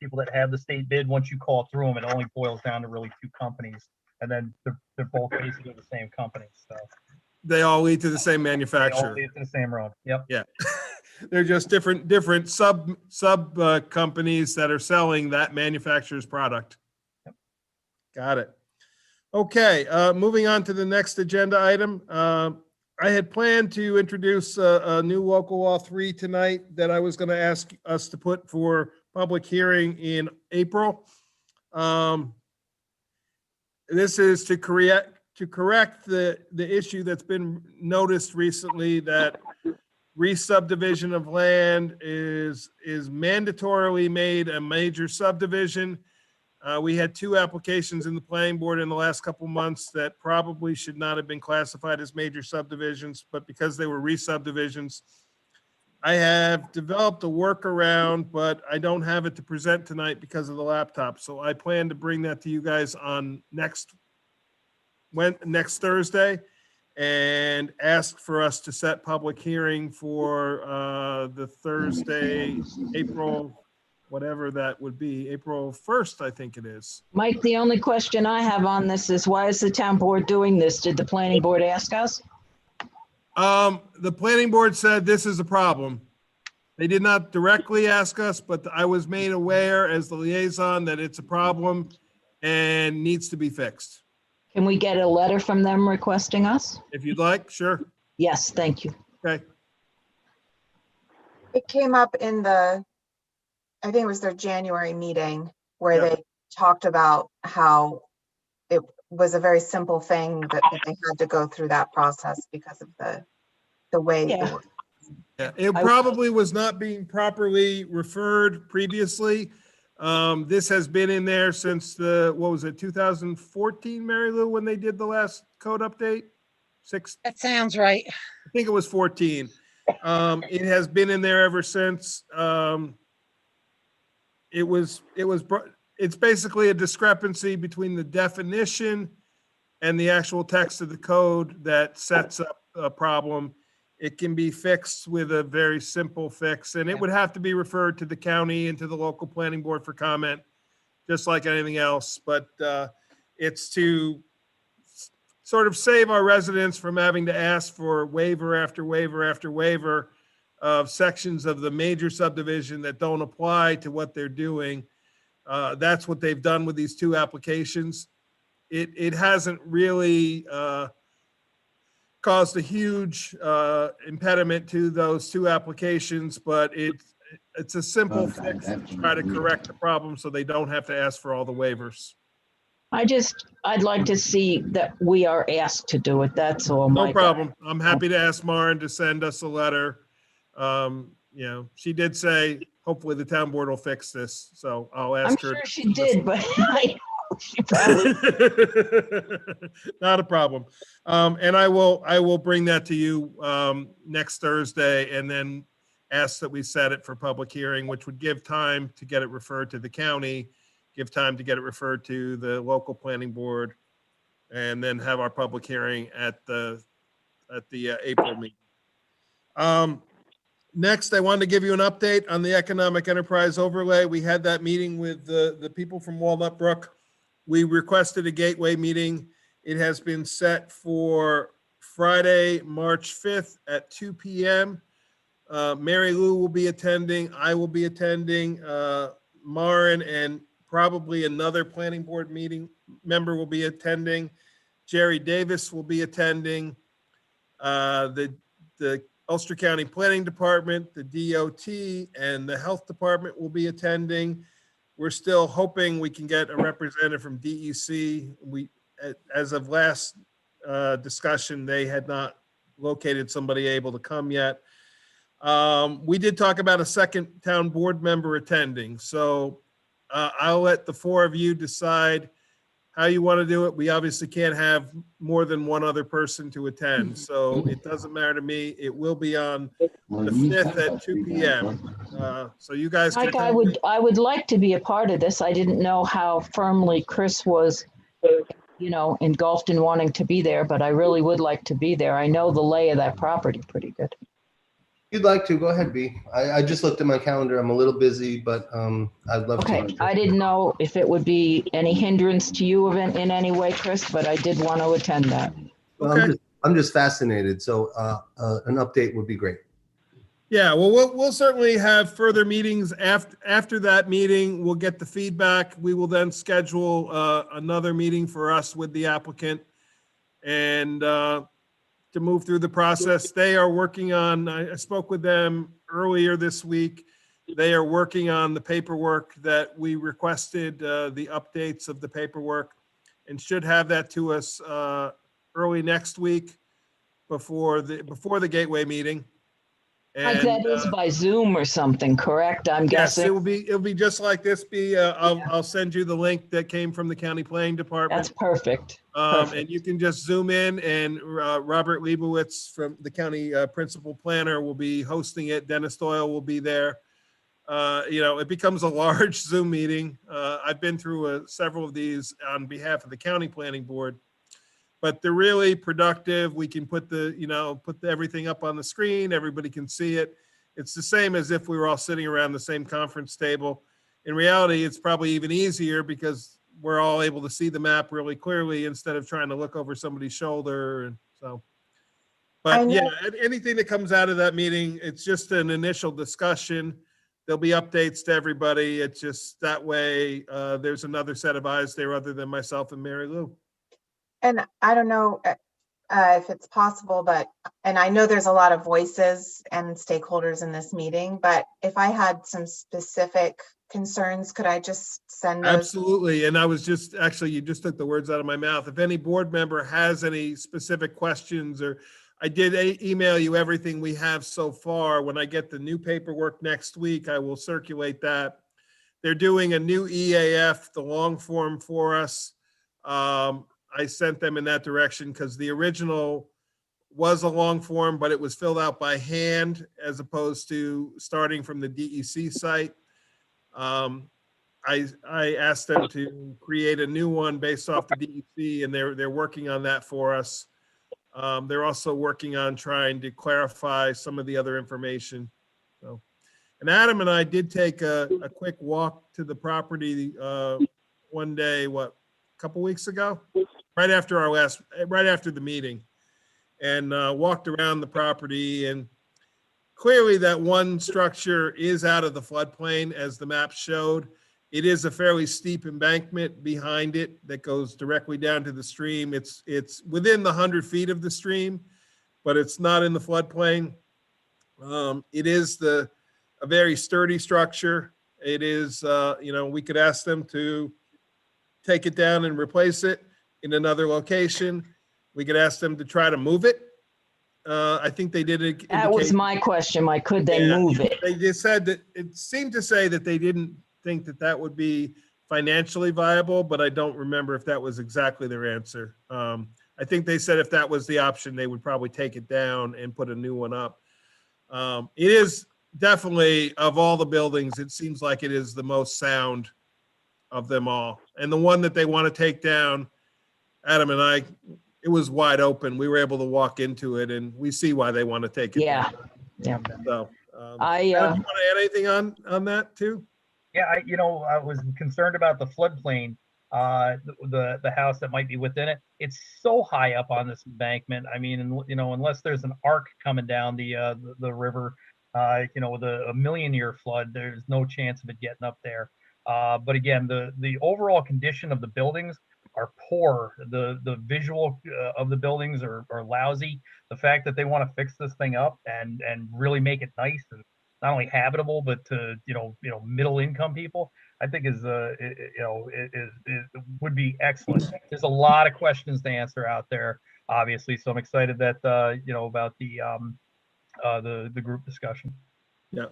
people that have the state bid, once you call through them, it only boils down to really 2 companies. And then they're both basically the same company. So They all lead to the same they all manufacturer. lead to the same road. Yep. Yeah. They're just different sub companies that are selling that manufacturer's product. Yep. Got it. Okay, moving on to the next agenda item. I had planned to introduce a new local law 3 tonight that I was going to ask us to put for public hearing in April. This is to correct the issue that's been noticed recently, that re-subdivision of land is mandatorily made a major subdivision. We had 2 applications in the planning board in the last couple months that probably should not have been classified as major subdivisions, but because they were re-subdivisions, I have developed a workaround, but I don't have it to present tonight because of the laptop. So I plan to bring that to you guys on next Thursday and ask for us to set public hearing for the Thursday, April, whatever that would be, April 1st, I think it is. Mike, the only question I have on this is why is the town board doing this? Did the planning board ask us? The planning board said this is a problem. They did not directly ask us, but I was made aware as the liaison that it's a problem and needs to be fixed. Can we get a letter from them requesting us? If you'd like, sure. Yes, thank you. Okay. It came up in the, I think it was their January meeting where Yeah. they talked about how it was a very simple thing that they had to go through that process because of the way. Yeah. Yeah, it probably was not being properly referred previously. This has been in there since the, what was it, 2014, Mary Lou, when they did the last code update? That sounds right. I think it was 14. It has been in there ever since. It's basically a discrepancy between the definition and the actual text of the code that sets up a problem. It can be fixed with a very simple fix, and it would have to be referred to the county and to the local planning board for comment, just like anything else. But it's to sort of save our residents from having to ask for waiver after waiver after waiver of sections of the major subdivision that don't apply to what they're doing. That's what they've done with these 2 applications. It hasn't really caused a huge impediment to those 2 applications, but it's a simple fix to try to correct the problem so they don't have to ask for all the waivers. I'd like to see that we are asked to do it. That's all. No Mike. problem. I'm happy to ask Maren to send us a letter. She did say, hopefully the town board will fix this, so I'll I'm ask her. sure she did, but she probably, Not a problem. And I will bring that to you next Thursday and then ask that we set it for public hearing, which would give time to get it referred to the county, give time to get it referred to the local planning board, and then have our public hearing at the April meeting. Next, I wanted to give you an update on the economic enterprise overlay. We had that meeting with the people from Walnut Brook. We requested a gateway meeting. It has been set for Friday, March 5th at 2 p.m. Mary Lou will be attending. I will be attending. Maren and probably another planning board meeting member will be attending. Jerry Davis will be attending. The Ulster County Planning Department, the DOT, and the Health Department will be attending. We're still hoping we can get a representative from DEC. As of last discussion, they had not located somebody able to come yet. We did talk about a second town board member attending. So I'll let the 4 of you decide how you want to do it. We obviously can't have more than 1 other person to attend. So it doesn't matter to me. It will be on the 5th at 2 p.m. So you guys can. Mike, I would like to be a part of this. I didn't know how firmly Chris was, engulfed in wanting to be there, but I really would like to be there. I know the lay of that property pretty good. You'd like to, go ahead, B. I just looked at my calendar. I'm a little busy, but I'd love to. Okay, I didn't know if it would be any hindrance to you in any way, Chris, but I did want to attend that. Well, Okay. I'm just fascinated, so an update would be great. Yeah, well, we'll certainly have further meetings after that meeting. We'll get the feedback. We will then schedule another meeting for us with the applicant and to move through the process. They are working on, I spoke with them earlier this week. They are working on the paperwork that we requested, the updates of the paperwork, and should have that to us early next week before the Gateway meeting. Like that is by Zoom or something, correct? I'm yes, guessing. it'll be just like this. I'll send you the link that came from the county planning department. That's perfect. And you can just zoom in, and Robert Leibowitz from the county principal planner will be hosting it. Dennis Doyle will be there. It becomes a large Zoom meeting. I've been through several of these on behalf of the county planning board, but they're really productive. We can put everything up on the screen. Everybody can see it. It's the same as if we were all sitting around the same conference table. In reality, it's probably even easier because we're all able to see the map really clearly instead of trying to look over somebody's shoulder. And so, but yeah, anything that comes out of that meeting, it's just an initial discussion. There'll be updates to everybody. It's just that way there's another set of eyes there other than myself and Mary Lou. And I don't know if it's possible, and I know there's a lot of voices and stakeholders in this meeting, but if I had some specific concerns, could I just send those? Absolutely. And I was just, actually, you just took the words out of my mouth. If any board member has any specific questions, or I did email you everything we have so far. When I get the new paperwork next week, I will circulate that. They're doing a new EAF, the long form for us. I sent them in that direction because the original was a long form, but it was filled out by hand as opposed to starting from the DEC site. I asked them to create a new one based off the DEC, and they're working on that for us. They're also working on trying to clarify some of the other information. So, and Adam and I did take a quick walk to the property one day, a couple weeks ago, right after the meeting, and walked around the property, and clearly that one structure is out of the floodplain as the map showed. It is a fairly steep embankment behind it that goes directly down to the stream. It's within the 100 feet of the stream, but it's not in the floodplain. It is a very sturdy structure. It is, we could ask them to take it down and replace it in another location. We could ask them to try to move it. I think they did. That was my question, Mike. Could they move it? They just said that it seemed to say that they didn't think that would be financially viable, but I don't remember if that was exactly their answer. I think they said if that was the option, they would probably take it down and put a new one up. It is definitely, of all the buildings, it seems like it is the most sound of them all. And the one that they want to take down, Adam and I, it was wide open. We were able to walk into it, and we see why they want to take it down. Yeah. So, I Adam, you want to add anything on that too? Yeah, I was concerned about the floodplain, the house that might be within it. It's so high up on this embankment. I mean, unless there's an arc coming down the river, with a million-year flood, there's no chance of it getting up there. But again, the overall condition of the buildings are poor. The visual of the buildings are lousy. The fact that they want to fix this thing up and really make it nice and not only habitable, but to middle income people, I think is would be excellent. There's a lot of questions to answer out there, obviously. So I'm excited that about the group discussion. Yeah.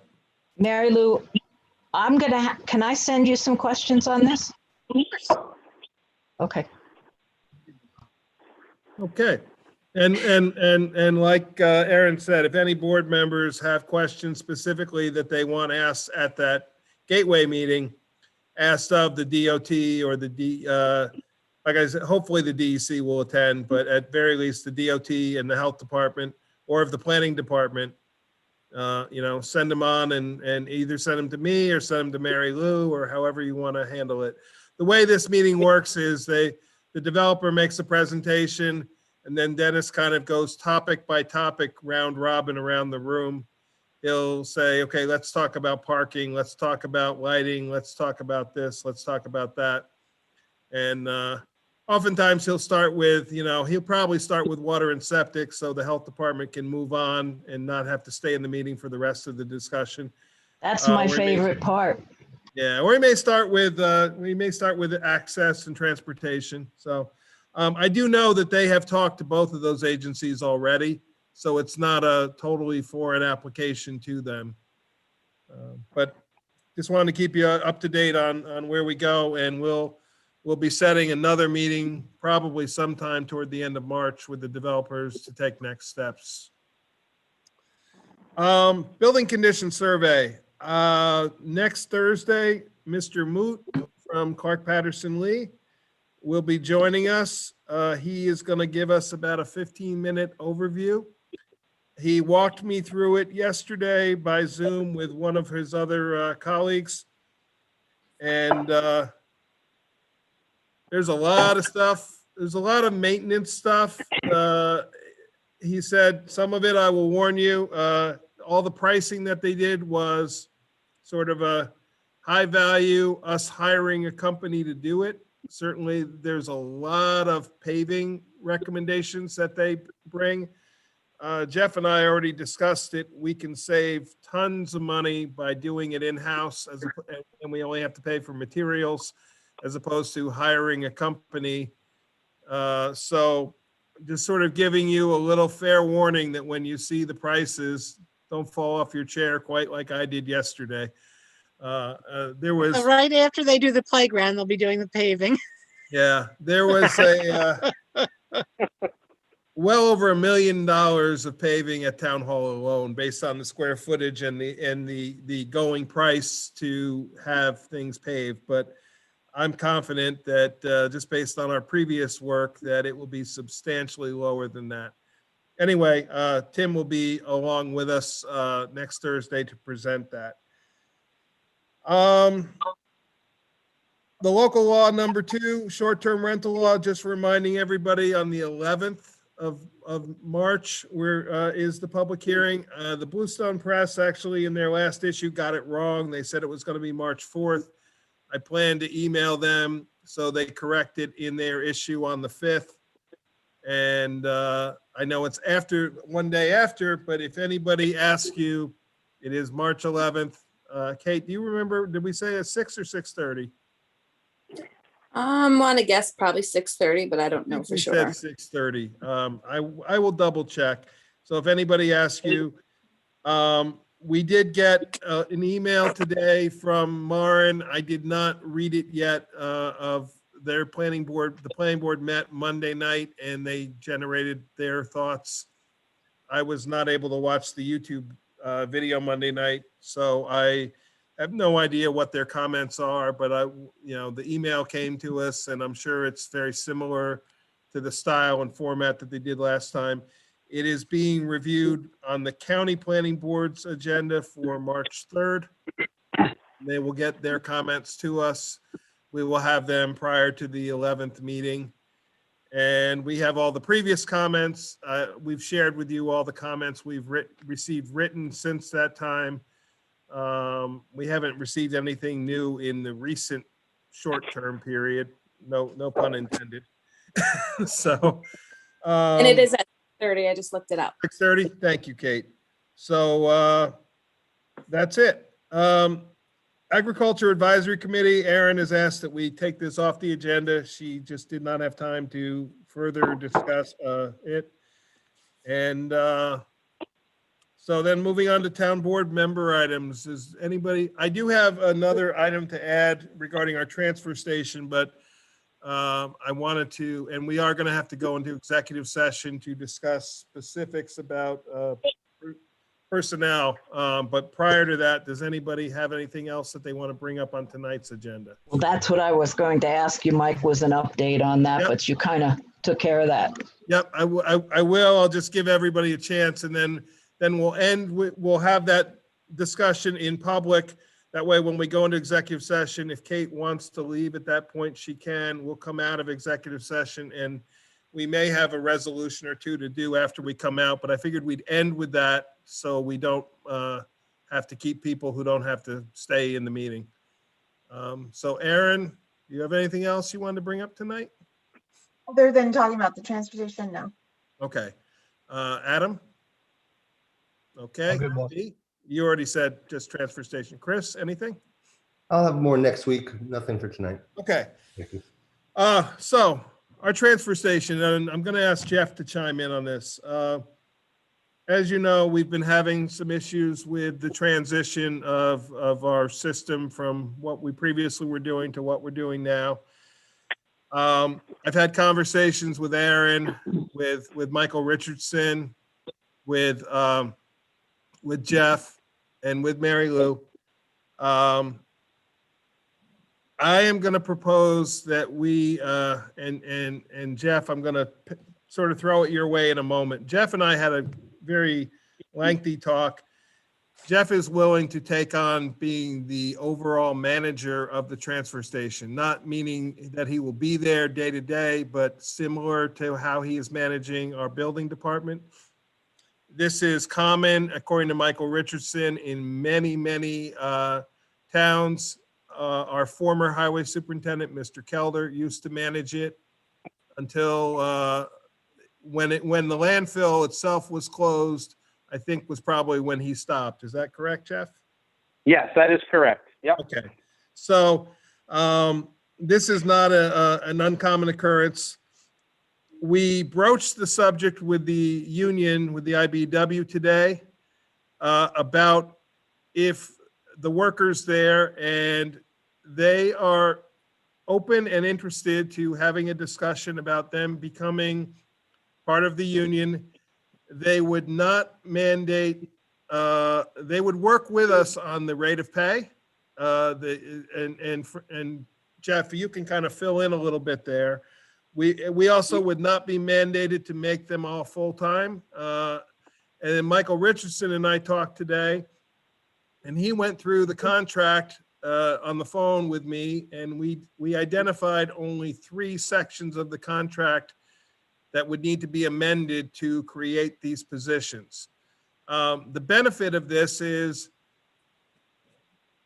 Mary Lou, can I send you some questions on this? Okay. Okay. And like Aaron said, if any board members have questions specifically that they want asked at that gateway meeting, asked of the DOT or like I said, hopefully the DEC will attend, but at very least the DOT and the health department, or if the planning department, send them on and either send them to me or send them to Mary Lou, or however you want to handle it. The way this meeting works is the developer makes a presentation, and then Dennis kind of goes topic by topic, round robin around the room. He'll say, okay, let's talk about parking. Let's talk about lighting. Let's talk about this. Let's talk about that. And oftentimes he'll start with, he'll probably start with water and septic so the health department can move on and not have to stay in the meeting for the rest of the discussion. That's my favorite part. Yeah, or we may start with access and transportation. So I do know that they have talked to both of those agencies already. So it's not a totally foreign application to them. But just wanted to keep you up to date on where we go, and we'll be setting another meeting probably sometime toward the end of March with the developers to take next steps. Building condition survey. Next Thursday, Mr. Moot from Clark Patterson Lee will be joining us. He is going to give us about a 15-minute overview. He walked me through it yesterday by Zoom with one of his other colleagues. And there's a lot of stuff. There's a lot of maintenance stuff. He said, some of it, I will warn you, all the pricing that they did was sort of a high value, us hiring a company to do it. Certainly, there's a lot of paving recommendations that they bring. Jeff and I already discussed it. We can save tons of money by doing it in-house, and we only have to pay for materials as opposed to hiring a company. So just sort of giving you a little fair warning that when you see the prices, don't fall off your chair quite like I did yesterday. There was right after they do the playground, they'll be doing the paving. Yeah, there was a well over $1 million of paving at Town Hall alone, based on the square footage and the going price to have things paved. But I'm confident that just based on our previous work, that it will be substantially lower than that. Anyway, Tim will be along with us next Thursday to present that. The local law number 2, short-term rental law, just reminding everybody on the 11th of March, where is the public hearing. The Bluestone Press actually in their last issue got it wrong. They said it was going to be March 4th. I plan to email them, so they corrected in their issue on the 5th. And I know it's one day after, but if anybody asks you, it is March 11th. Kate, do you remember, did we say at 6 or 6:30? Want to guess probably 6:30, but I don't know for sure. 6:30. I will double check. So if anybody asks you, we did get an email today from Marin. I did not read it yet, of their planning board. The planning board met Monday night and they generated their thoughts. I was not able to watch the YouTube video Monday night, so I have no idea what their comments are, but the email came to us and I'm sure it's very similar to the style and format that they did last time. It is being reviewed on the county planning board's agenda for March 3rd. They will get their comments to us. We will have them prior to the 11th meeting. And we have all the previous comments. We've shared with you all the comments we've received written since that time. We haven't received anything new in the recent short-term period. No pun intended. So. And it is at 30. I just looked it up. 6:30. Thank you, Kate. So that's it. Agriculture Advisory Committee, Erin has asked that we take this off the agenda. She just did not have time to further discuss it. And so then moving on to town board member items. Is anybody, I do have another item to add regarding our transfer station, but I wanted to, and we are going to have to go into executive session to discuss specifics about personnel. But prior to that, does anybody have anything else that they want to bring up on tonight's agenda? Well, that's what I was going to ask you, Mike, was an update on that, Yep. but you kind of took care of that. Yep, I will. I'll just give everybody a chance, and then we'll end. We'll have that discussion in public. That way, when we go into executive session, if Kate wants to leave at that point, she can. We'll come out of executive session, and we may have a resolution or two to do after we come out. But I figured we'd end with that so we don't have to keep people who don't have to stay in the meeting. So, Erin, do you have anything else you wanted to bring up tonight? Other than talking about the transportation, no. Okay. Adam? Okay. I'm good, boss. Dee? You already said just transfer station. Chris, anything? I'll have more next week. Nothing for tonight. Okay. Thank you. So our transfer station, and I'm going to ask Jeff to chime in on this. as you know, we've been having some issues with the transition of our system from what we previously were doing to what we're doing now. I've had conversations with Aaron, with Michael Richardson, with Jeff, and with Mary Lou. I am going to propose that we and Jeff, I'm going to sort of throw it your way in a moment. Jeff and I had a very lengthy talk. Jeff is willing to take on being the overall manager of the transfer station, not meaning that he will be there day to day, but similar to how he is managing our building department. This is common, according to Michael Richardson, in many, many towns. Our former highway superintendent, Mr. Kelder, used to manage it until when the landfill itself was closed, I think was probably when he stopped. Is that correct, Jeff? Yes, that is correct. Yep. Okay. So this is not an uncommon occurrence. We broached the subject with the union, with the IBEW today, about if the workers there, and they are open and interested to having a discussion about them becoming part of the union. They would not mandate, they would work with us on the rate of pay. And Jeff, you can kind of fill in a little bit there. We also would not be mandated to make them all full-time. And then Michael Richardson and I talked today, and he went through the contract on the phone with me, and we identified only 3 sections of the contract that would need to be amended to create these positions. The benefit of this is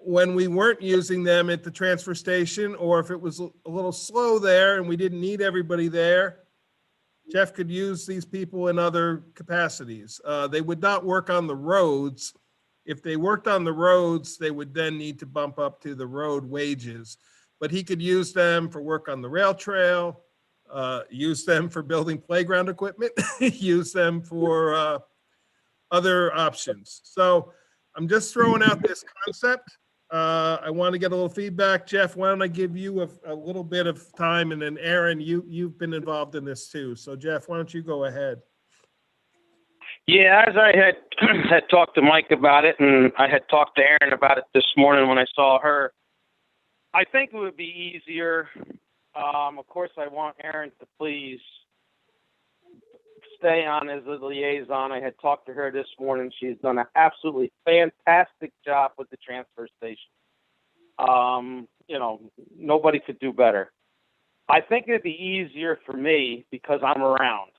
when we weren't using them at the transfer station, or if it was a little slow there and we didn't need everybody there, Jeff could use these people in other capacities. They would not work on the roads. If they worked on the roads, they would then need to bump up to the road wages. But he could use them for work on the rail trail, use them for building playground equipment, use them for other options. So I'm just throwing out this concept. I want to get a little feedback. Jeff, why don't I give you a little bit of time, and then Aaron, you've been involved in this too. So Jeff, why don't you go ahead? Yeah, as I had talked to Mike about it, and I had talked to Erin about it this morning when I saw her, I think it would be easier. Of course, I want Erin to please stay on as a liaison. I had talked to her this morning. She's done an absolutely fantastic job with the transfer station. Nobody could do better. I think it'd be easier for me because I'm around.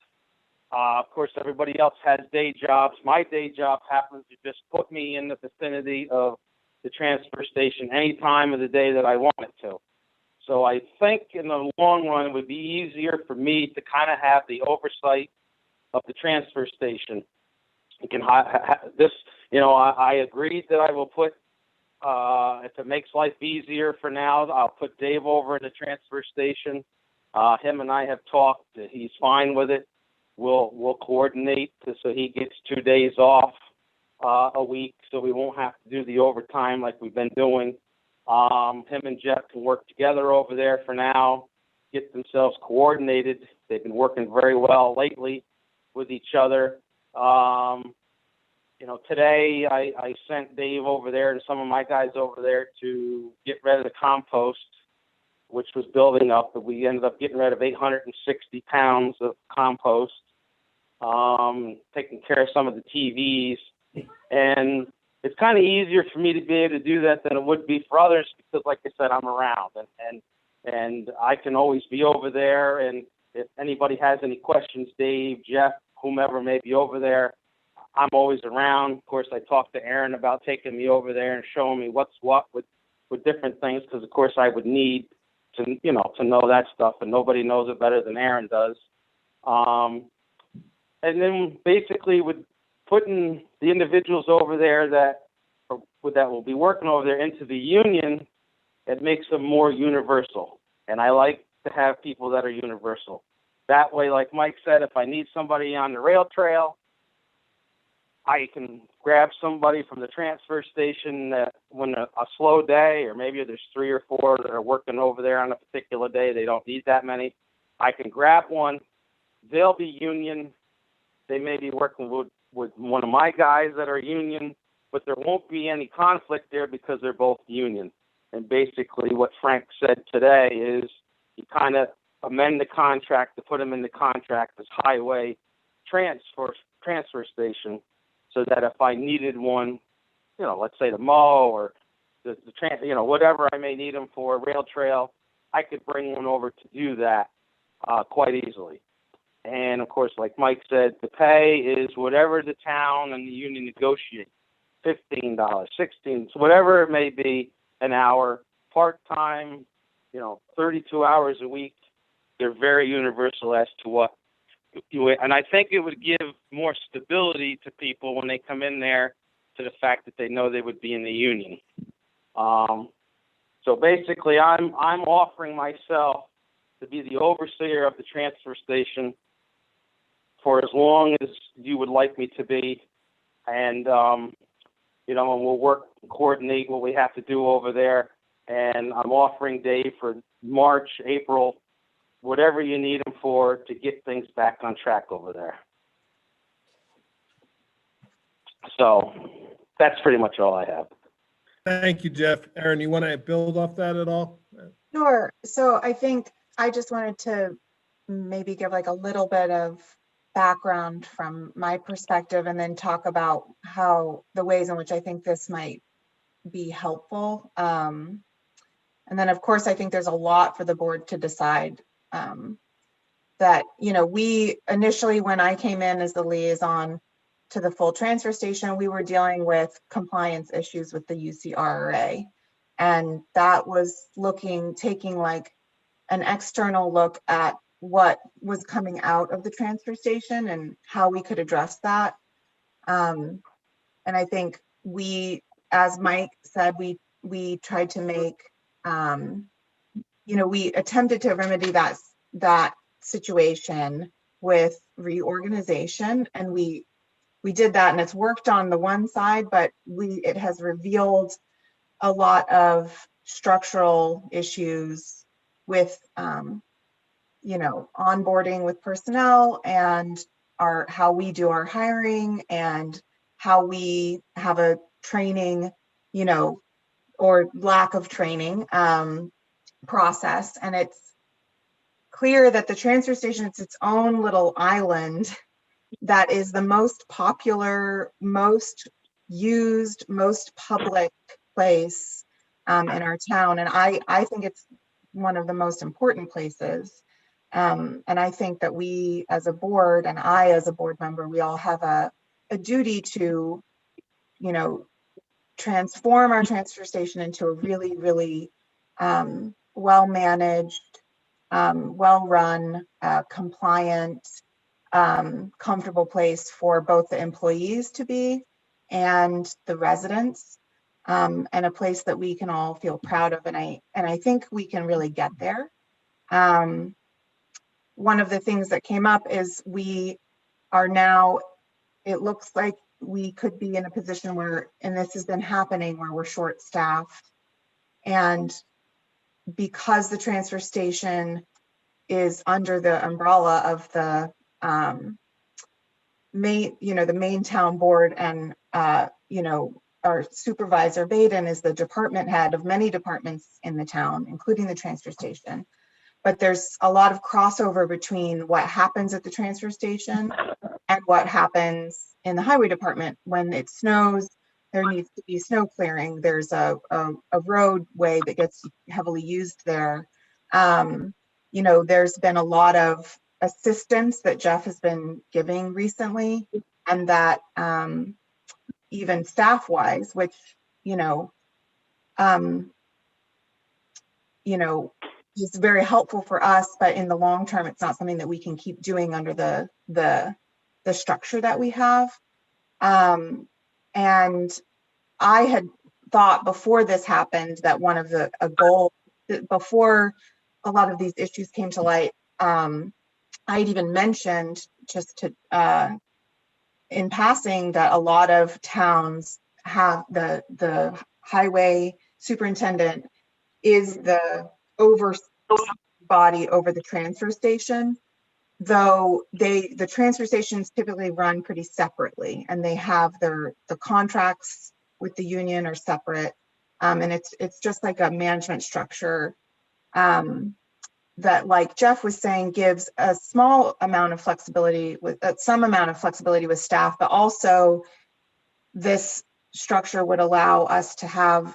Of course, everybody else has day jobs. My day job happens to just put me in the vicinity of the transfer station any time of the day that I want it to. So I think in the long run, it would be easier for me to kind of have the oversight of the transfer station. You can this, I agreed that I will put, if it makes life easier for now, I'll put Dave over in the transfer station. Him and I have talked. He's fine with it. We'll coordinate so he gets 2 days off a week, so we won't have to do the overtime like we've been doing. Him and Jeff can work together over there for now, get themselves coordinated. They've been working very well lately with each other. Today I sent Dave over there and some of my guys over there to get rid of the compost, which was building up. But we ended up getting rid of 860 pounds of compost, taking care of some of the TVs. And it's kind of easier for me to be able to do that than it would be for others because, like I said, I'm around and I can always be over there. And if anybody has any questions, Dave, Jeff, whomever may be over there, I'm always around. Of course, I talked to Aaron about taking me over there and showing me what's what with different things because, of course, I would need to know that stuff, and nobody knows it better than Aaron does. And then basically with putting the individuals over there that will be working over there into the union, it makes them more universal. And I like to have people that are universal. That way, like Mike said, if I need somebody on the rail trail, I can grab somebody from the transfer station that when a slow day, or maybe there's 3 or 4 that are working over there on a particular day, they don't need that many. I can grab one. They'll be union. They may be working with one of my guys that are union, but there won't be any conflict there because they're both union. And basically what Frank said today is you kind of amend the contract to put them in the contract as highway transfer station, so that if I needed one, let's say to mow or whatever I may need them for, rail trail, I could bring one over to do that quite easily. And of course, like Mike said, the pay is whatever the town and the union negotiate, $15, $16, whatever it may be an hour, part-time, 32 hours a week. They're very universal as to what and I think it would give more stability to people when they come in there, to the fact that they know they would be in the union. So basically, I'm offering myself to be the overseer of the transfer station for as long as you would like me to be, and and we'll work and coordinate what we have to do over there. And I'm offering Dave for March, April, whatever you need them for, to get things back on track over there. So that's pretty much all I have. Thank you, Jeff. Aaron, you want to build off that at all? Sure. So I think I just wanted to maybe give like a little bit of background from my perspective, and then talk about how the ways in which I think this might be helpful. And then of course, I think there's a lot for the board to decide. That, we initially, when I came in as the liaison to the full transfer station, we were dealing with compliance issues with the UCRA. And that was taking like an external look at what was coming out of the transfer station and how we could address that. And I think we, as Mike said, we tried to make, we attempted to remedy that situation with reorganization, and we did that, and it's worked on the one side, but it has revealed a lot of structural issues with onboarding with personnel, and how we do our hiring, and how we have a training, or lack of training process. And it's clear that the transfer station is its own little island that is the most popular, most used, most public place in our town. And I think it's one of the most important places. And I think that we as a board, and I as a board member, we all have a duty to, transform our transfer station into a really, really well-managed, well-run, compliant, comfortable place for both the employees to be and the residents, and a place that we can all feel proud of. And I think we can really get there. One of the things that came up is we are now, it looks like we could be in a position where, and this has been happening, where we're short-staffed. And because the transfer station is under the umbrella of the main town board, and our supervisor Baden is the department head of many departments in the town, including the transfer station. But there's a lot of crossover between what happens at the transfer station and what happens in the highway department. When it snows, there needs to be snow clearing. There's a roadway that gets heavily used there. There's been a lot of assistance that Jeff has been giving recently, and that even staff-wise, which is very helpful for us, but in the long term, it's not something that we can keep doing under the structure that we have. And I had thought before this happened that one of a goal, before a lot of these issues came to light, I'd even mentioned, just to in passing that a lot of towns have the highway superintendent is the body over the transfer station, though the transfer stations typically run pretty separately, and they have the contracts with the union are separate, and it's just like a management structure that, like Jeff was saying, gives a small amount of flexibility with some amount of flexibility with staff, but also this structure would allow us to have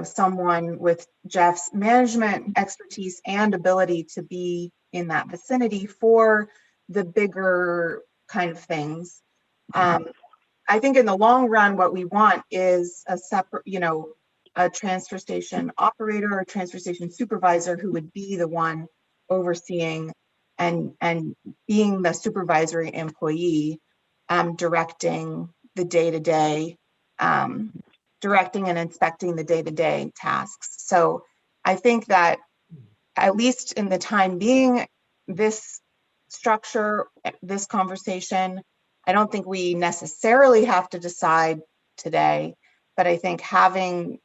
someone with Jeff's management expertise and ability to be in that vicinity for the bigger kind of things. I think in the long run, what we want is a separate, a transfer station operator or transfer station supervisor who would be the one overseeing and being the supervisory employee, directing the day-to-day, directing and inspecting the day-to-day tasks. So I think that at least in the time being, this structure, this conversation, I don't think we necessarily have to decide today, but I think having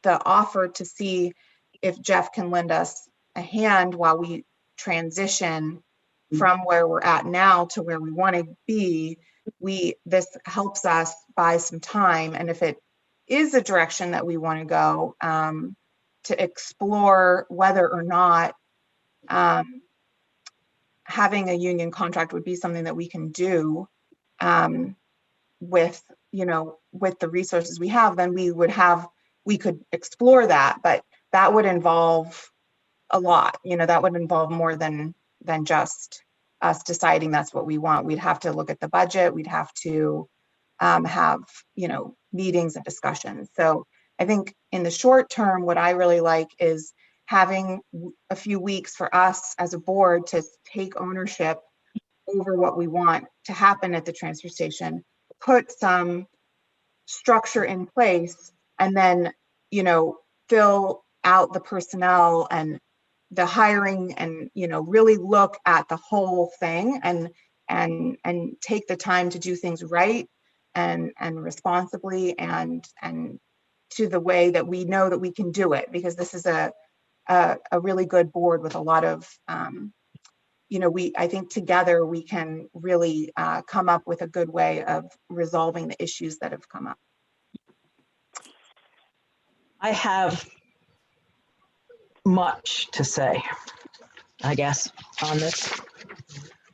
the offer to see if Jeff can lend us a hand while we transition from where we're at now to where we want to be, this helps us buy some time. And if it is a direction that we want to go, to explore whether or not having a union contract would be something that we can do with the resources we have, then we could explore that, but that would involve a lot. That would involve more than just us deciding that's what we want. We'd have to look at the budget. We'd have to have meetings and discussions. So I think in the short term, what I really like is having a few weeks for us as a board to take ownership over what we want to happen at the transfer station, put some structure in place, and then, fill out the personnel and the hiring and, really look at the whole thing and take the time to do things right and responsibly and to the way that we know that we can do it, because this is a really good board with a lot of, I think together we can really come up with a good way of resolving the issues that have come up. I have much to say, I guess, on this.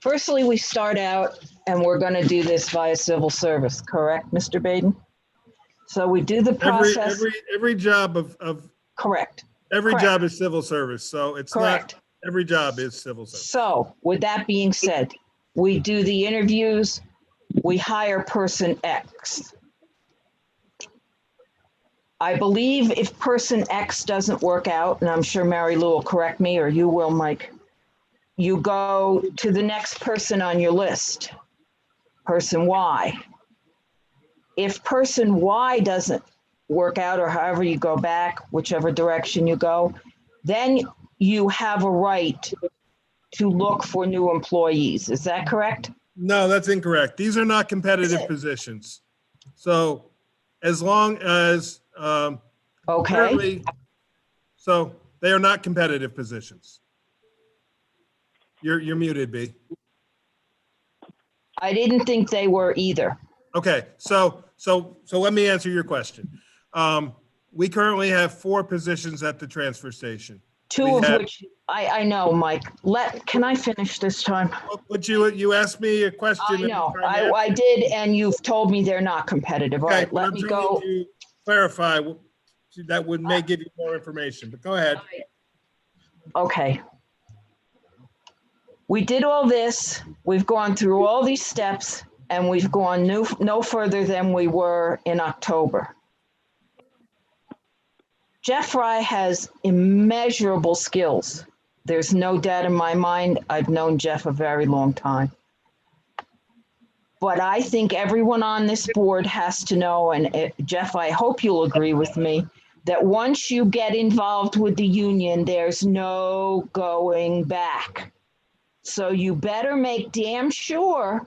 Firstly, we start out and we're going to do this via civil service, correct, Mr. Baden? So we do the process. Every job of correct. Every correct. job is civil service, so it's correct. Not every job is civil service. So with that being said, we do the interviews, we hire person X. I believe if person X doesn't work out, and I'm sure Mary Lou will correct me, or you will, Mike, you go to the next person on your list, person Y. If person Y doesn't work out, or however you go back, whichever direction you go, then you have a right to look for new employees. Is that correct? No, that's incorrect. These are not competitive positions. So as long as okay. Currently, so they are not competitive positions. You're muted, B. I didn't think they were either. Okay, so let me answer your question. We currently have 4 positions at the transfer station. Two of which I know, Mike. Can I finish this time? But you asked me a question. I know, I did, and you've told me they're not competitive. All right, let me go. To clarify, that may give you more information, but go ahead. Okay. We did all this. We've gone through all these steps, and we've gone no further than we were in October. Jeff Fry has immeasurable skills. There's no doubt in my mind. I've known Jeff a very long time. But I think everyone on this board has to know, and Jeff, I hope you'll agree with me, that once you get involved with the union, there's no going back. So you better make damn sure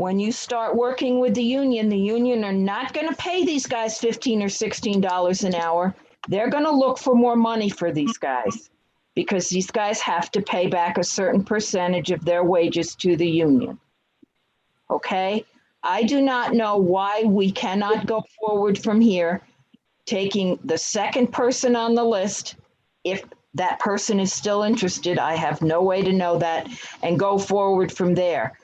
when you start working with the union are not going to pay these guys $15 or $16 an hour. They're going to look for more money for these guys because these guys have to pay back a certain percentage of their wages to the union. Okay? I do not know why we cannot go forward from here, taking the second person on the list, if that person is still interested. I have no way to know that, and go forward from there.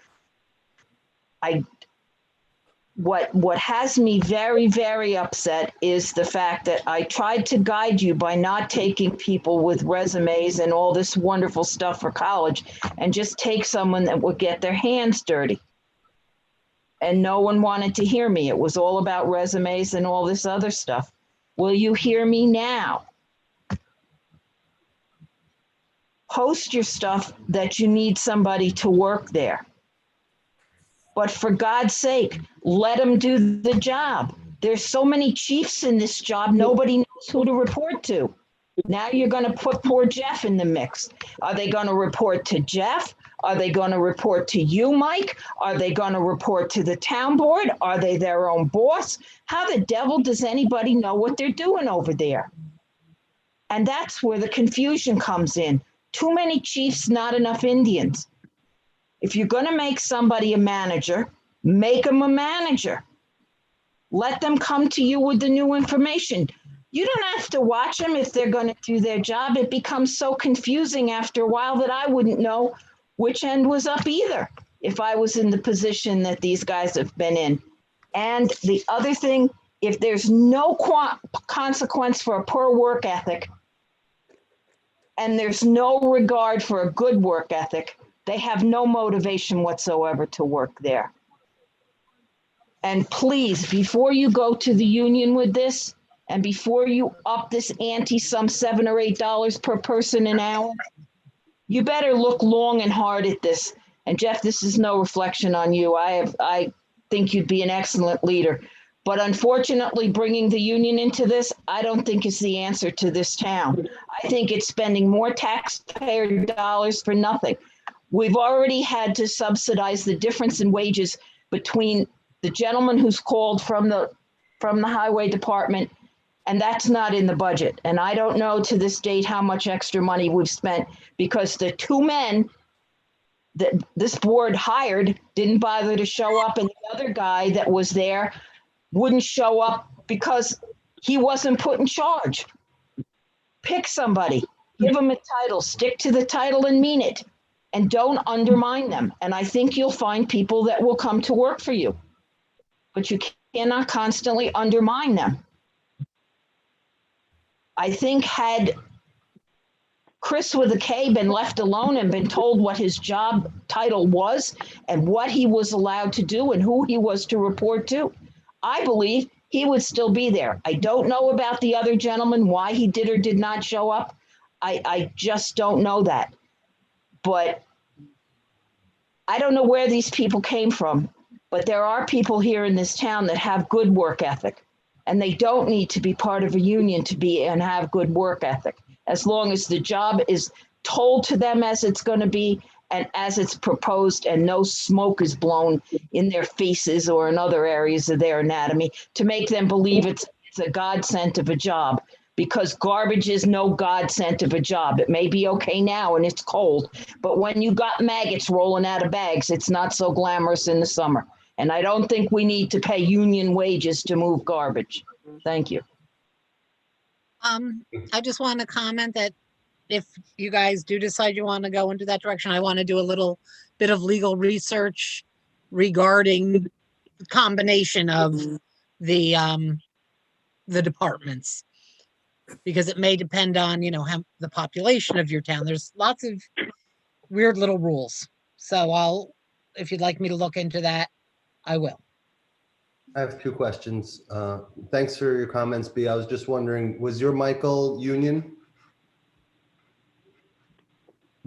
What has me very, very upset is the fact that I tried to guide you by not taking people with resumes and all this wonderful stuff for college, and just take someone that would get their hands dirty. And no one wanted to hear me. It was all about resumes and all this other stuff. Will you hear me now? Post your stuff that you need somebody to work there. But for God's sake, let them do the job. There's so many chiefs in this job, nobody knows who to report to. Now you're going to put poor Jeff in the mix. Are they going to report to Jeff? Are they going to report to you, Mike? Are they going to report to the town board? Are they their own boss? How the devil does anybody know what they're doing over there? And that's where the confusion comes in. Too many chiefs, not enough Indians. If you're going to make somebody a manager, make them a manager. Let them come to you with the new information. You don't have to watch them if they're going to do their job. It becomes so confusing after a while that I wouldn't know which end was up either if I was in the position that these guys have been in. And the other thing, if there's no consequence for a poor work ethic and there's no regard for a good work ethic, they have no motivation whatsoever to work there. And please, before you go to the union with this, and before you up this ante some $7 or $8 per person an hour, you better look long and hard at this. And Jeff, this is no reflection on you. I think you'd be an excellent leader. But unfortunately, bringing the union into this, I don't think is the answer to this town. I think it's spending more taxpayer dollars for nothing. We've already had to subsidize the difference in wages between the gentleman who's called from the highway department, and that's not in the budget. And I don't know to this date how much extra money we've spent because the two men that this board hired didn't bother to show up, and the other guy that was there wouldn't show up because he wasn't put in charge. Pick somebody, give them a title, stick to the title and mean it, and don't undermine them. And I think you'll find people that will come to work for you, but you cannot constantly undermine them. I think had Chris with a K been left alone and been told what his job title was and what he was allowed to do and who he was to report to, I believe he would still be there. I don't know about the other gentleman, why he did or did not show up. I just don't know that. But I don't know where these people came from, but there are people here in this town that have good work ethic, and they don't need to be part of a union to be and have good work ethic, as long as the job is told to them as it's going to be and as it's proposed, and no smoke is blown in their faces or in other areas of their anatomy to make them believe it's a godsend of a job, because garbage is no godsend of a job. It may be okay now and it's cold, but when you got maggots rolling out of bags, it's not so glamorous in the summer. And I don't think we need to pay union wages to move garbage. Thank you. I just want to comment that if you guys do decide you want to go into that direction, I want to do a little bit of legal research regarding the combination of the departments, because it may depend on, how the population of your town. There's lots of weird little rules. So if you'd like me to look into that, I will. I have two questions. Thanks for your comments, B. I was just wondering, was your Michael union?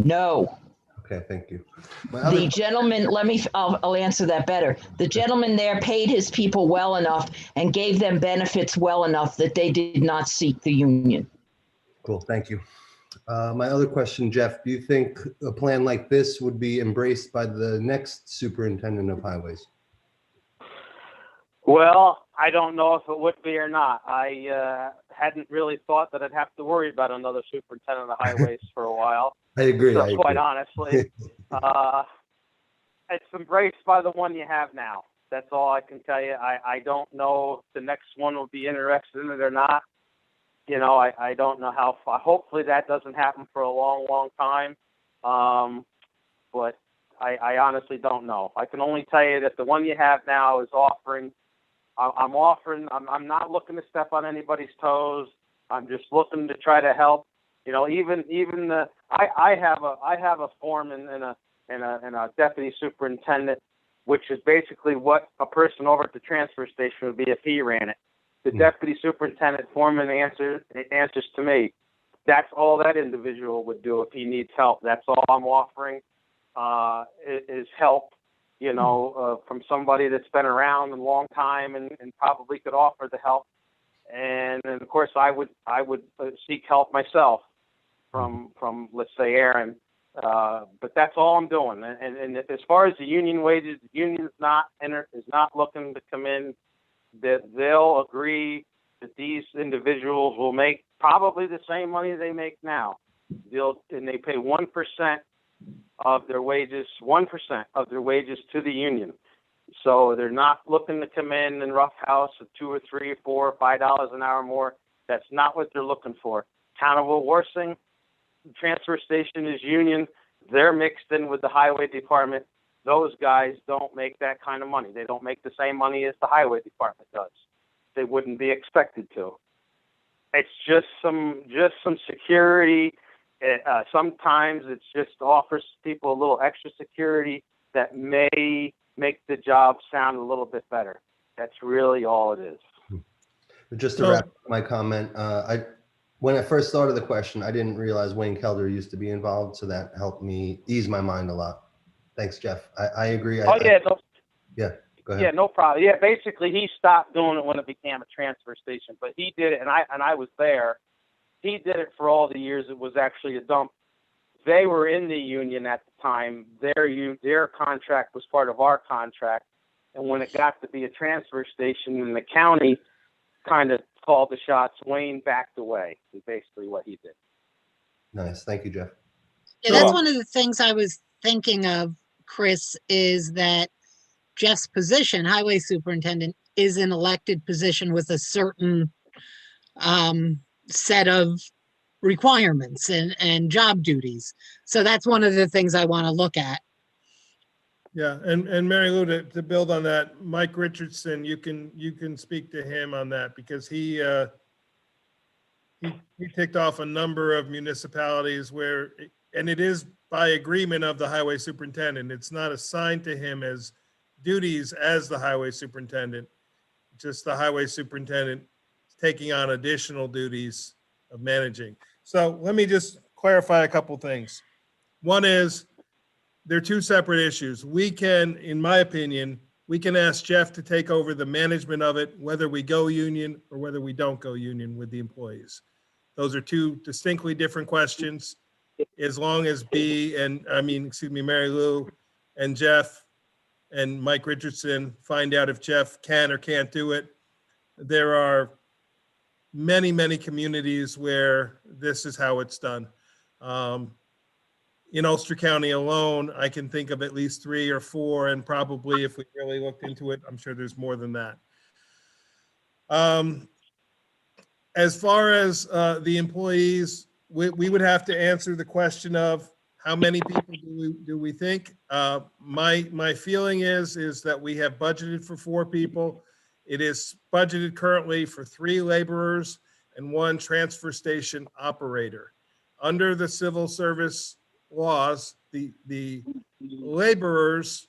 No. Okay, thank you. The gentleman, I'll answer that better. The gentleman there paid his people well enough and gave them benefits well enough that they did not seek the union. Cool, thank you. My other question, Jeff, do you think a plan like this would be embraced by the next superintendent of highways? Well, I don't know if it would be or not. I hadn't really thought that I'd have to worry about another superintendent of highways for a while. I agree. So I quite agree. honestly, it's embraced by the one you have now. That's all I can tell you. I don't know if the next one will be interested in it or not. You know, I don't know how far. Hopefully that doesn't happen for a long, long time. But I honestly don't know. I can only tell you that the one you have now is offering. I'm offering. I'm not looking to step on anybody's toes. I'm just looking to try to help. You know, even the I have a foreman and a deputy superintendent, which is basically what a person over at the transfer station would be if he ran it. The deputy superintendent foreman answers to me. That's all that individual would do if he needs help. That's all I'm offering is help. You know, from somebody that's been around a long time and probably could offer the help. And of course, I would seek help myself from let's say Aaron. But that's all I'm doing. And as far as the union wages, the union is not looking to come in. That they'll agree that these individuals will make probably the same money they make now. And they pay 1% of their wages, 1% of their wages to the union. So they're not looking to come in and roughhouse at $2 or $3 or $4 or $5 an hour more. That's not what they're looking for. Town of Warsing, transfer station is union. They're mixed in with the highway department. Those guys don't make that kind of money. They don't make the same money as the highway department does. They wouldn't be expected to. It's just some security. Sometimes it's just offers people a little extra security that may make the job sound a little bit better. That's really all it is. Just to wrap up my comment, when I first started the question, I didn't realize Wayne Kelder used to be involved, so that helped me ease my mind a lot. Thanks, Jeff. I agree. Yeah, go ahead. Yeah, no problem. Yeah, basically he stopped doing it when it became a transfer station, but he did it, and I was there. He did it for all the years it was actually a dump. They were in the union at the time. Their contract was part of our contract, and when it got to be a transfer station and the county kind of called the shots, Wayne backed away. Is basically what he did. Nice. Thank you, Jeff. Yeah, that's one of the things I was thinking of, Chris, is that Jeff's position, highway superintendent, is an elected position with a certain set of requirements and job duties. So that's one of the things I want to look at. Yeah, and Mary Lou, to build on that, Mike Richardson, you can speak to him on that because he ticked off a number of municipalities where, and it is by agreement of the highway superintendent. It's not assigned to him as duties as the highway superintendent, just the highway superintendent taking on additional duties of managing. So let me just clarify a couple things. One is, they're two separate issues. We can, in my opinion, we can ask Jeff to take over the management of it, whether we go union or whether we don't go union with the employees. Those are two distinctly different questions. As long as Mary Lou and Jeff and Mike Richardson find out if Jeff can or can't do it. There are many, many communities where this is how it's done. In Ulster County alone, I can think of at least 3 or 4, and probably if we really looked into it, I'm sure there's more than that. As far as the employees, we would have to answer the question of how many people do we think? My feeling is that we have budgeted for 4 people. It is budgeted currently for 3 laborers and 1 transfer station operator. Under the civil service laws, the laborers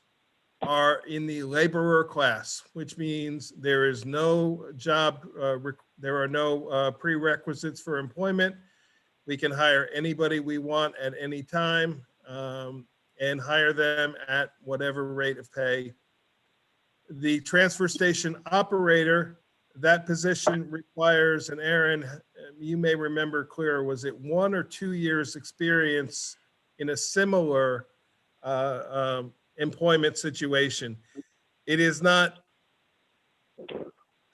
are in the laborer class, which means there is no job, there are no prerequisites for employment. We can hire anybody we want at any time and hire them at whatever rate of pay. The transfer station operator, that position requires, and Aaron, you may remember clear, was it 1 or 2 years experience in a similar employment situation? It is not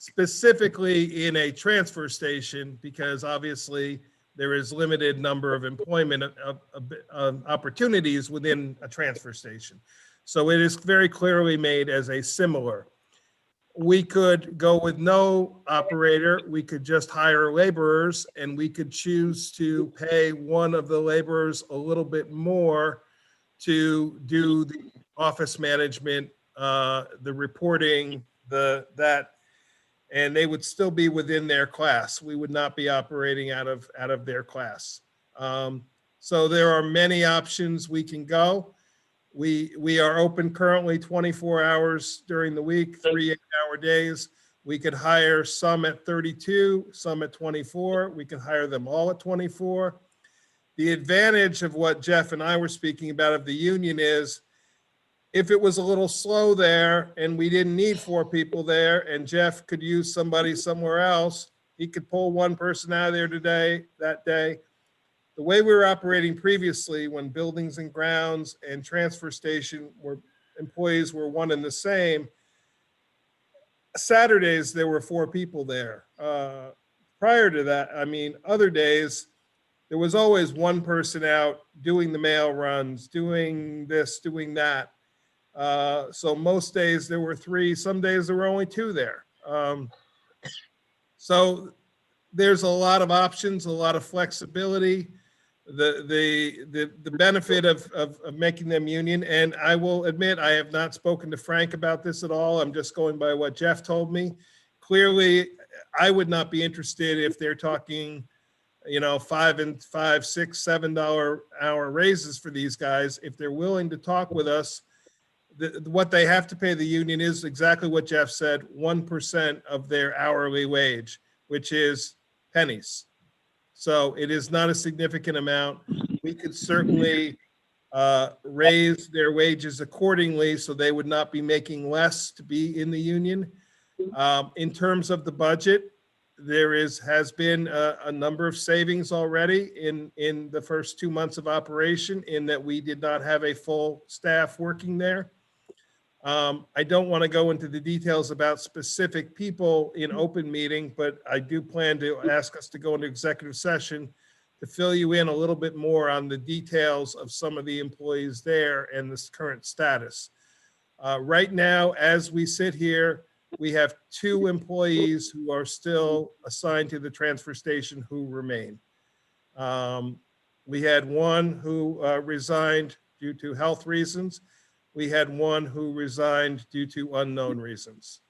specifically in a transfer station, because obviously there is limited number of employment opportunities within a transfer station. So it is very clearly made as a similar. We could go with no operator. We could just hire laborers, and we could choose to pay one of the laborers a little bit more to do the office management, the reporting, that, and they would still be within their class. We would not be operating out of their class. So there are many options we can go. We are open currently 24 hours during the week, 3 8-hour days. We could hire some at 32, some at 24. We can hire them all at 24. The advantage of what Jeff and I were speaking about of the union is, if it was a little slow there and we didn't need 4 people there and Jeff could use somebody somewhere else, he could pull one person out of there that day. The way we were operating previously, when buildings and grounds and transfer station employees were one and the same, Saturdays there were 4 people there. Prior to that, I mean, other days, there was always one person out doing the mail runs, doing this, doing that. So most days there were 3, some days there were only 2 there. So there's a lot of options, a lot of flexibility. The benefit of making them union, and I will admit, I have not spoken to Frank about this at all. I'm just going by what Jeff told me. Clearly, I would not be interested if they're talking, $5 and $5, $6, $7 hour raises for these guys. If they're willing to talk with us, what they have to pay the union is exactly what Jeff said, 1% of their hourly wage, which is pennies. So it is not a significant amount. We could certainly raise their wages accordingly, so they would not be making less to be in the union. In terms of the budget, there has been a number of savings already in the first 2 months of operation, in that we did not have a full staff working there. I don't want to go into the details about specific people in open meeting, but I do plan to ask us to go into executive session to fill you in a little bit more on the details of some of the employees there and this current status. Right now, as we sit here, we have 2 employees who are still assigned to the transfer station who remain. We had one who resigned due to health reasons. We had one who resigned due to unknown reasons.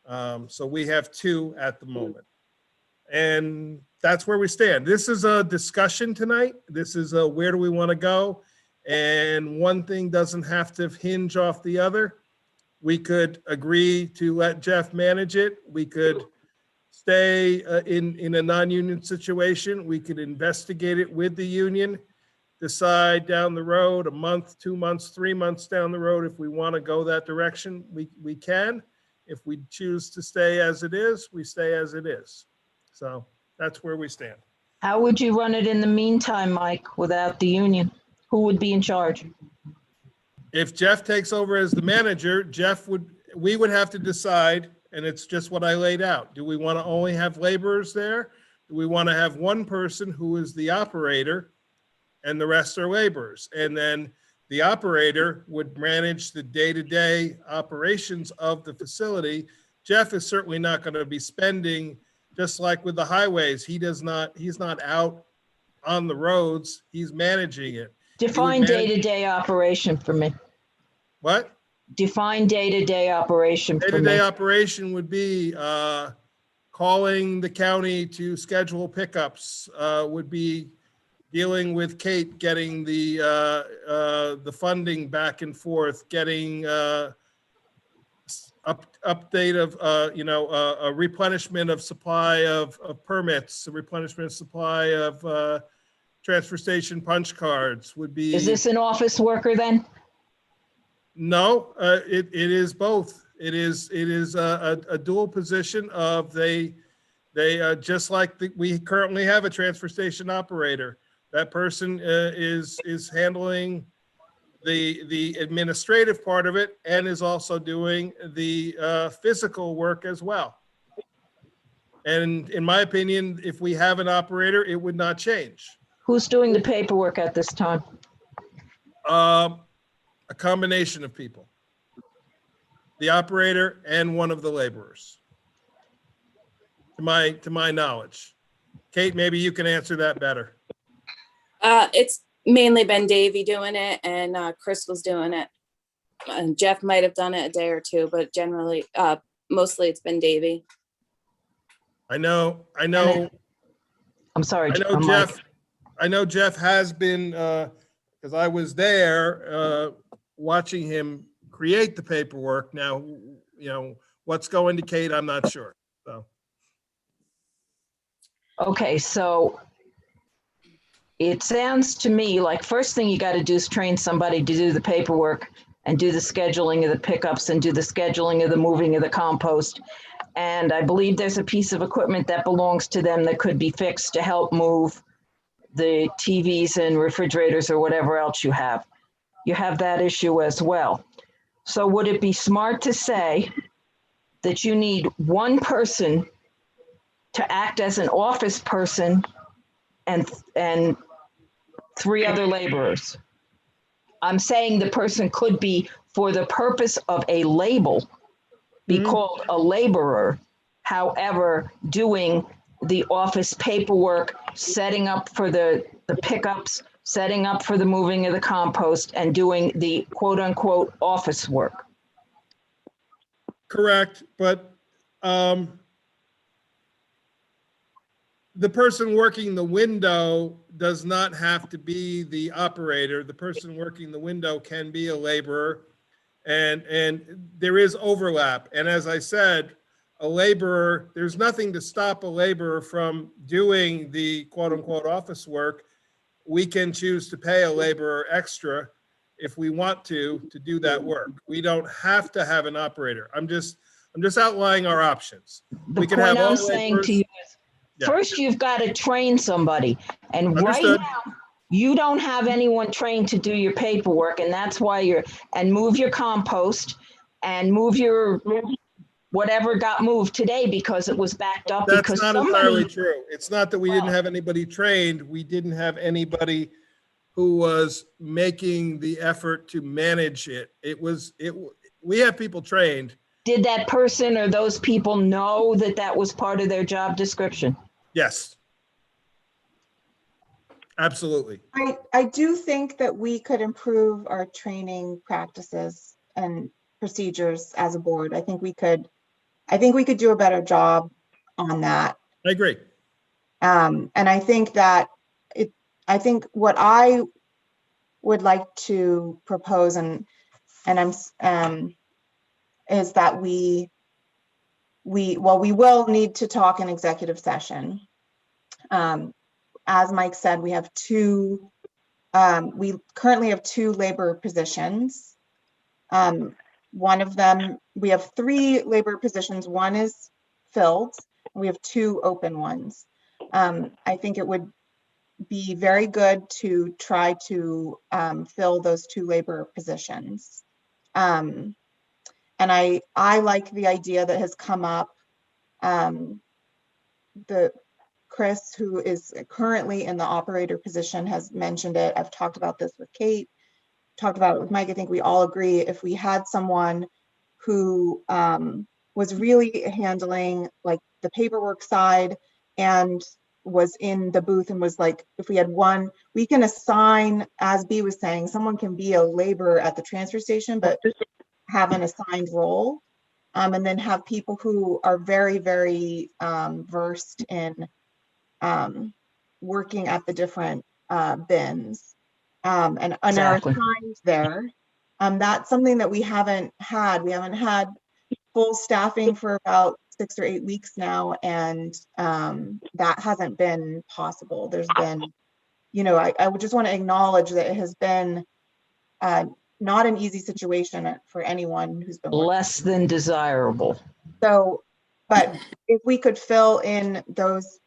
So we have 2 at the moment. And that's where we stand. This is a discussion tonight. This is a where do we want to go? And one thing doesn't have to hinge off the other. We could agree to let Jeff manage it. We could stay in a non-union situation. We could investigate it with the union, decide down the road, a month, 2 months, 3 months down the road, if we want to go that direction, we can. If we choose to stay as it is, we stay as it is. So that's where we stand. How would you run it in the meantime, Mike, without the union? Who would be in charge? If Jeff takes over as the manager, we would have to decide, and it's just what I laid out. Do we want to only have laborers there? Do we want to have one person who is the operator and the rest are laborers? And then the operator would manage the day-to-day operations of the facility. Jeff is certainly not going to be spending, just like with the highways, he's not out on the roads, he's managing it. Define day-to-day operation for me. What? Define day-to-day operation for me. Day-to-day operation would be calling the county to schedule pickups, would be dealing with Kate, getting the funding back and forth, getting update of a replenishment of supply of permits, a replenishment of supply of transfer station punch cards would be. Is this an office worker then? No, it is both. It is a dual position of they just like we currently have a transfer station operator. That person is handling the administrative part of it and is also doing the physical work as well. And in my opinion, if we have an operator, it would not change. Who's doing the paperwork at this time? A combination of people. The operator and one of the laborers. To my knowledge. Kate, maybe you can answer that better. It's mainly been Davey doing it, and Chris was doing it. And Jeff might have done it a day or two, but generally, mostly it's been Davey. I know. I'm sorry. Mike. I know Jeff has been, because I was there watching him create the paperwork. Now, what's going to Kate, I'm not sure. So. Okay, so it sounds to me like first thing you got to do is train somebody to do the paperwork and do the scheduling of the pickups and do the scheduling of the moving of the compost. And I believe there's a piece of equipment that belongs to them that could be fixed to help move the TVs and refrigerators or whatever else you have. You have that issue as well. So would it be smart to say that you need one person to act as an office person and 3 other laborers? I'm saying the person could be, for the purpose of a label, be called a laborer. However, doing the office paperwork, setting up for the pickups, setting up for the moving of the compost, and doing the quote unquote office work. Correct, but the person working the window does not have to be the operator. The person working the window can be a laborer, and there is overlap. And as I said, a laborer, there's nothing to stop a laborer from doing the quote unquote office work. We can choose to pay a laborer extra if we want to do that work. We don't have to have an operator. I'm just outlining our options. The point I'm saying to you is, first you've got to train somebody, and Understood. right now you don't have anyone trained to do your paperwork, and that's why and move your compost and move your whatever got moved today because it was backed up. That's because not somebody, entirely true. It's not that we didn't have anybody trained. We didn't have anybody who was making the effort to manage it. We have people trained. Did that person or those people know that that was part of their job description? Yes. Absolutely. I do think that we could improve our training practices and procedures as a board. I think we could do a better job on that. I agree. And I think that I think what I would like to propose is that we will need to talk in executive session. As Mike said, we currently have 2 labor positions. One of them, we have 3 labor positions. One is filled. We have 2 open ones. I think it would be very good to try to fill those 2 labor positions. And I like the idea that has come up. Chris, who is currently in the operator position, has mentioned it. I've talked about this with Kate, talked about it with Mike. I think we all agree if we had someone who was really handling like the paperwork side and was in the booth and was like, if we had one, we can assign, as B was saying, someone can be a laborer at the transfer station, but have an assigned role. And then have people who are very, very versed in working at the different bins and are assigned there. That's something that we haven't had. We haven't had full staffing for about 6 or 8 weeks now, and that hasn't been possible. There's been, I would just want to acknowledge that it has been not an easy situation for anyone who's been working. Less than desirable. So, but if we could fill in those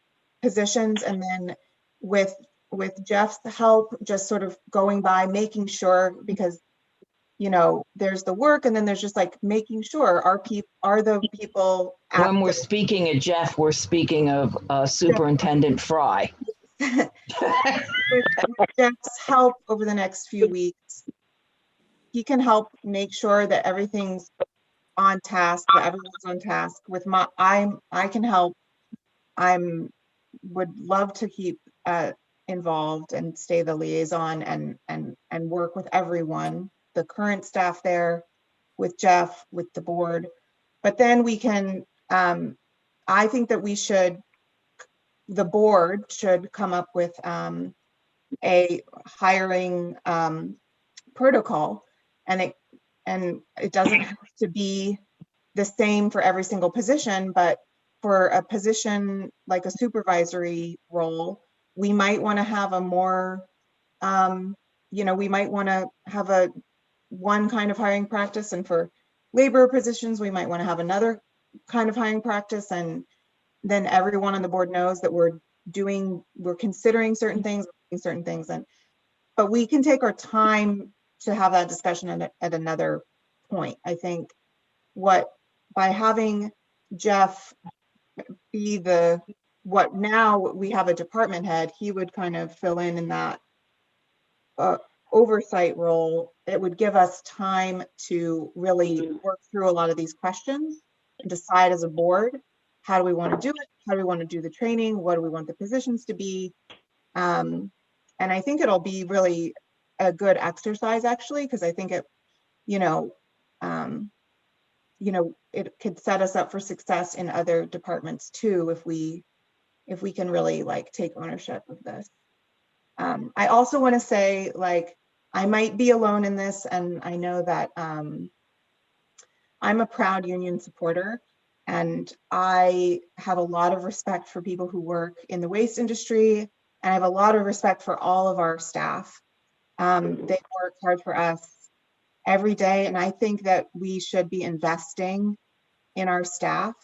positions, and then with Jeff's help, just sort of going by, making sure, because there's the work, and then there's just like making sure are the people at When we're speaking of Jeff, we're speaking of Superintendent Fry. with Jeff's help over the next few weeks, he can help make sure that everything's on task, that everyone's on task. With I can help. Would love to keep involved and stay the liaison and work with everyone, the current staff there, with Jeff, with the board. But then we can, I think that the board should come up with a hiring protocol, and it doesn't have to be the same for every single position, but for a position like a supervisory role, we might want to have a more, we might want to have one kind of hiring practice, and for labor positions, we might want to have another kind of hiring practice, and then everyone on the board knows that we're considering certain things, but we can take our time to have that discussion at another point. I think by having Jeff be now we have a department head, he would kind of fill in that oversight role. It would give us time to really work through a lot of these questions and decide as a board, how do we want to do it? How do we want to do the training? What do we want the positions to be? And I think it'll be really a good exercise, actually, because I think it could set us up for success in other departments too, if we can really take ownership of this. I also want to say, I might be alone in this, and I know that I'm a proud union supporter, and I have a lot of respect for people who work in the waste industry, and I have a lot of respect for all of our staff. They work hard for us every day, and I think that we should be investing in our staff,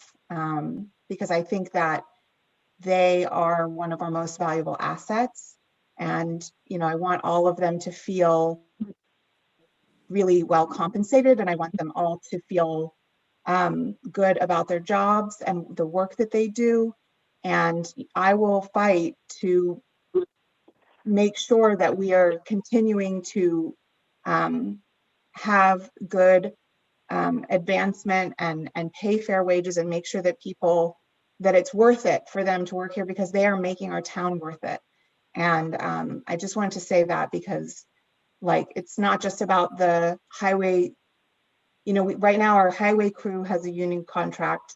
because I think that they are one of our most valuable assets. And, I want all of them to feel really well compensated, and I want them all to feel good about their jobs and the work that they do. And I will fight to make sure that we are continuing to have good advancement and pay fair wages, and make sure that that it's worth it for them to work here, because they are making our town worth it. And I just wanted to say that, because it's not just about the highway. Right now our highway crew has a union contract,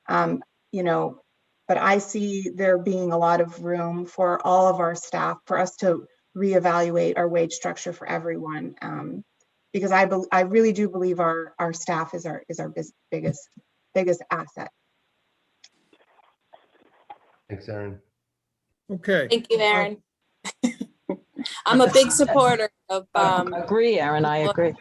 but I see there being a lot of room for all of our staff, for us to reevaluate our wage structure for everyone. Because I really do believe our staff is our biggest asset. Thanks, Aaron. Okay. Thank you, Aaron. I'm a big supporter of Agree, Aaron, I agree.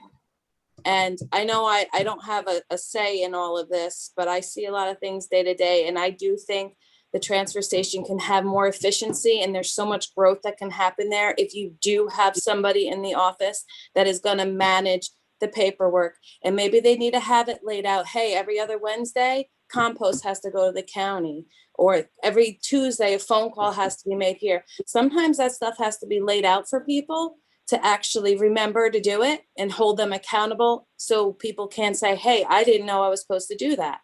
and I know I don't have a say in all of this, but I see a lot of things day to day, and I do think the transfer station can have more efficiency, and there's so much growth that can happen there if you do have somebody in the office that is going to manage the paperwork. And maybe they need to have it laid out, hey, every other Wednesday compost has to go to the county, or every Tuesday a phone call has to be made here. Sometimes that stuff has to be laid out for people to actually remember to do it and hold them accountable, so people can say, hey, I didn't know I was supposed to do that.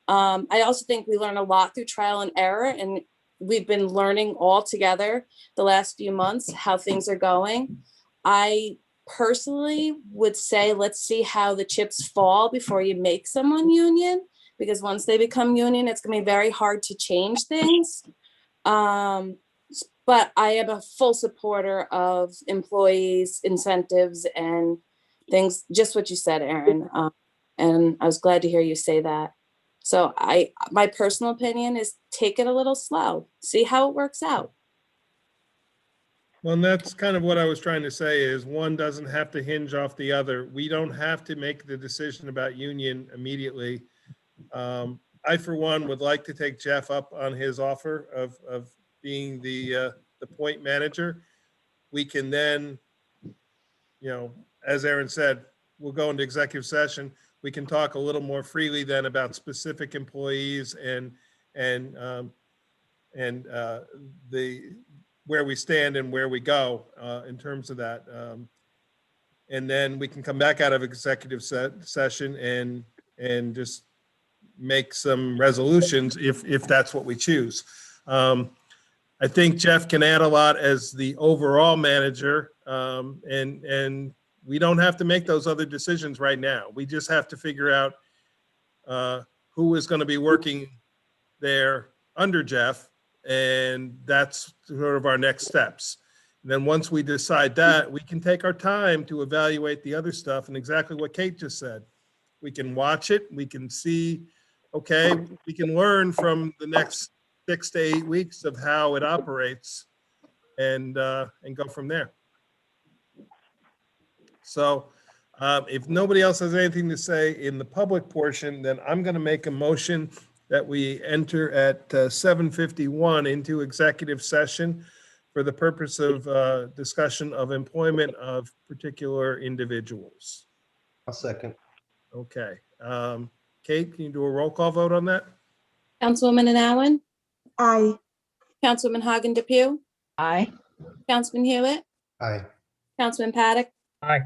I also think we learn a lot through trial and error, and we've been learning all together the last few months how things are going. I personally would say, let's see how the chips fall before you make someone union, because once they become union, it's going to be very hard to change things. But I am a full supporter of employees, incentives, and things, just what you said, Aaron. And I was glad to hear you say that. So my personal opinion is take it a little slow, see how it works out. Well, and that's kind of what I was trying to say, is one doesn't have to hinge off the other. We don't have to make the decision about union immediately. I, for one, would like to take Jeff up on his offer of being the point manager. We can then, as Aaron said, we'll go into executive session. We can talk a little more freely then about specific employees and the where we stand and where we go in terms of that. And then we can come back out of executive session and just make some resolutions if that's what we choose. I think Jeff can add a lot as the overall manager, and we don't have to make those other decisions right now. We just have to figure out who is going to be working there under Jeff, and that's sort of our next steps. And then once we decide that, we can take our time to evaluate the other stuff, and exactly what Kate just said. We can watch it, we can see, okay, we can learn from the next 6 to 8 weeks of how it operates and go from there. So if nobody else has anything to say in the public portion, then I'm going to make a motion that we enter at 7:51 into executive session for the purpose of discussion of employment of particular individuals. I'll second. Okay. Kate, can you do a roll call vote on that? Councilwoman Allen, Aye. Councilwoman Hagen Depew, Aye. Councilman Hewitt, Aye. Councilman Paddock, Aye.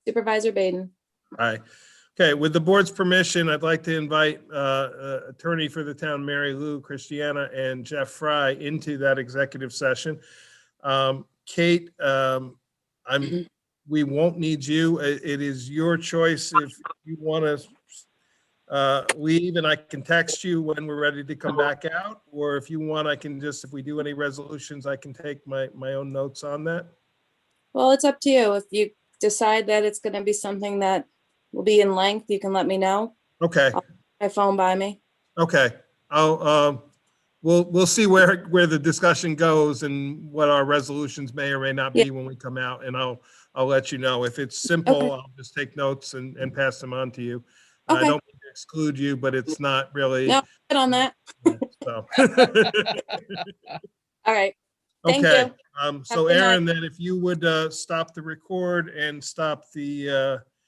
Supervisor Baden. Aye. Okay, with the board's permission, I'd like to invite attorney for the town, Mary Lou Christiana, and Jeff Fry into that executive session. Kate, we won't need you. It is your choice if you want to leave, and I can text you when we're ready to come back out, or if you want, I can just, if we do any resolutions, I can take my own notes on that. Well, it's up to you. If you decide that it's going to be something that will be in length, you can let me know. Okay. My phone by me. Okay. We'll see where the discussion goes and what our resolutions may or may not be when we come out, and I'll let you know. If it's simple, Okay. I'll just take notes and pass them on to you. Okay. I don't mean to exclude you, but it's not really. No, good on that. So. All right. Thank Okay. you. So a good Aaron, then if you would stop the record and stop the